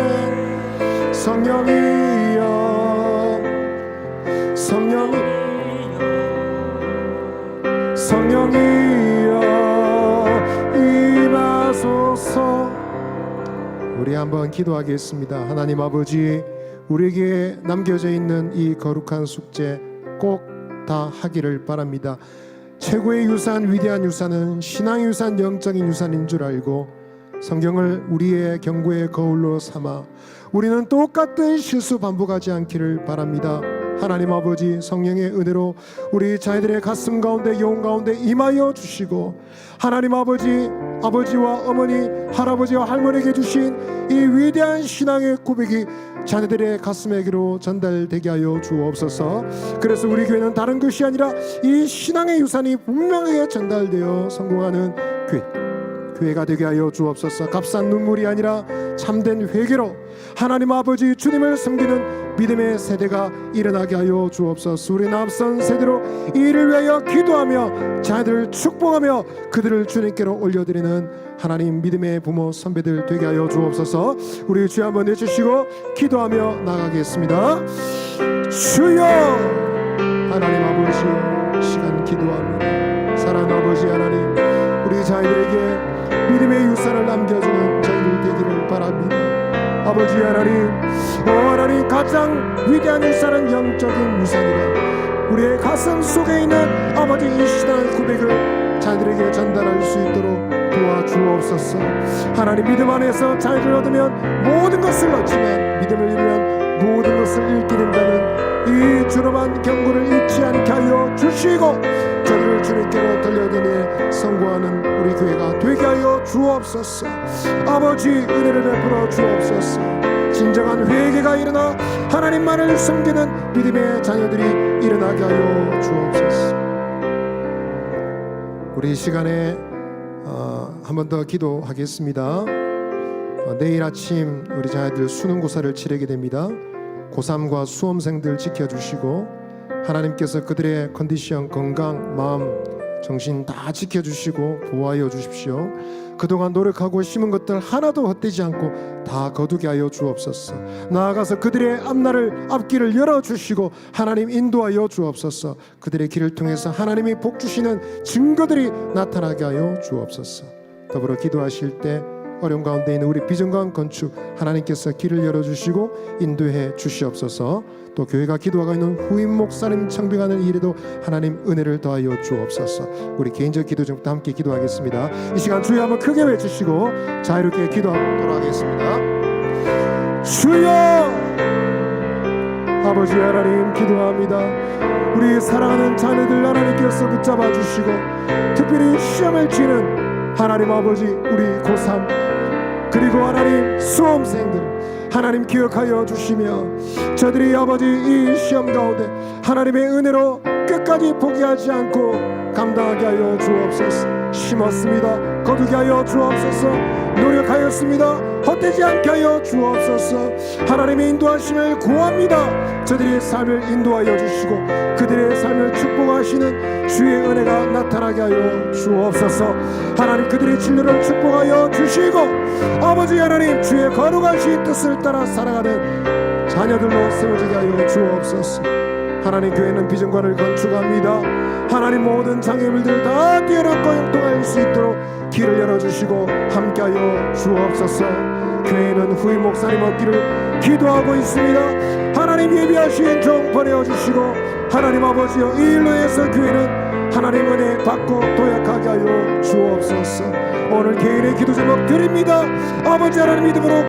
성령이여 성령이여 임하소서. 우리 한번 기도하겠습니다. 하나님 아버지, 우리에게 남겨져 있는 이 거룩한 숙제 꼭 다 하기를 바랍니다. 최고의 유산, 위대한 유산은 신앙의 유산, 영적인 유산인 줄 알고 성경을 우리의 경고의 거울로 삼아 우리는 똑같은 실수 반복하지 않기를 바랍니다. 하나님 아버지 성령의 은혜로 우리 자녀들의 가슴 가운데 영혼 가운데 임하여 주시고, 하나님 아버지와 어머니 할아버지와 할머니에게 주신 이 위대한 신앙의 고백이 자녀들의 가슴에게로 전달되게 하여 주옵소서. 그래서 우리 교회는 다른 것이 아니라 이 신앙의 유산이 분명하게 전달되어 성공하는 교회가 되게 하여 주옵소서. 값싼 눈물이 아니라 참된 회개로 하나님 아버지 주님을 섬기는 믿음의 세대가 일어나게 하여 주옵소서. 우리는 앞선 세대로 이를 위하여 기도하며 자녀들을 축복하며 그들을 주님께로 올려드리는 하나님 믿음의 부모 선배들 되게 하여 주옵소서. 우리 주여 한번 내주시고 기도하며 나가겠습니다. 주여, 하나님 아버지 시간 기도합니다. 사랑하는 아버지 하나님, 우리 자녀들에게 믿음의 유산을 남겨주는 저희들 되기를 바랍니다. 아버지 하나님, 하나님 가장 위대한 유산은 영적인 유산이라 우리의 가슴 속에 있는 아버지 이 신앙의 고백을 자녀들에게 전달할 수 있도록 도와주옵소서. 하나님 믿음 안에서 자유를 얻으면 모든 것을 얻지만 믿음을 잃으면 모든 것을 잃게 된다는 이 준엄한 경고를 잊지 않게 하여 주시고 저희를 주님께로 돌려드리는 성공하는 우리 교회가 되게 하여 주옵소서. 아버지 은혜를 베풀어 주옵소서. 진정한 회개가 일어나 하나님만을 섬기는 믿음의 자녀들이 일어나게 하여 주옵소서. 우리 이 시간에 한 번 더 기도하겠습니다. 내일 아침 우리 자녀들 수능고사를 치르게 됩니다. 고3과 수험생들 지켜주시고 하나님께서 그들의 컨디션, 건강, 마음, 정신 다 지켜주시고 보호하여 주십시오. 그동안 노력하고 심은 것들 하나도 헛되지 않고 다 거두게 하여 주옵소서. 나아가서 그들의 앞길을 열어주시고 하나님 인도하여 주옵소서. 그들의 길을 통해서 하나님이 복 주시는 증거들이 나타나게 하여 주옵소서. 더불어 기도하실 때 어려움 가운데 있는 우리 비전관 건축 하나님께서 길을 열어주시고 인도해 주시옵소서. 또 교회가 기도하고 있는 후임 목사님 청빙하는 일에도 하나님 은혜를 더하여 주옵소서. 우리 개인적 기도 중부터 함께 기도하겠습니다. 이 시간 주여 한번 크게 외치시고 자유롭게 기도하도록 하겠습니다. 주여, 아버지 하나님 기도합니다. 우리 사랑하는 자녀들 하나님께서 붙잡아 주시고 특별히 시험을 치는 하나님 아버지 우리 고3 그리고 하나님 수험생들 하나님 기억하여 주시며 저들이 아버지 이 시험 가운데 하나님의 은혜로 끝까지 포기하지 않고 감당하게 하여 주옵소서. 심었습니다. 거두게 하여 주옵소서. 노력하였습니다. 헛되지 않게 하여 주옵소서. 하나님의 인도하심을 구합니다. 저들의 삶을 인도하여 주시고 그들의 삶을 축복하시는 주의 은혜가 나타나게 하여 주옵소서. 하나님 그들의 진로를 축복하여 주시고 아버지 하나님 주의 거룩하신 뜻을 따라 살아가는 자녀들로 세워지게 하여 주옵소서. 하나님 교회는 비전관을 건축합니다. 하나님 모든 장애물들 다 뛰어넘고 형통할 수 있도록 길을 열어주시고 함께하여 주옵소서. 교회는 후임 목사님 얻기를 기도하고 있습니다. 하나님 예비하신 종 보내어주시고 하나님 아버지여 이 일로 해서 교회는 하나님 은혜 받고 도약하게 하여 주옵소서. 오늘 개인의 기도 제목 드립니다. 아버지 하나님 믿음으로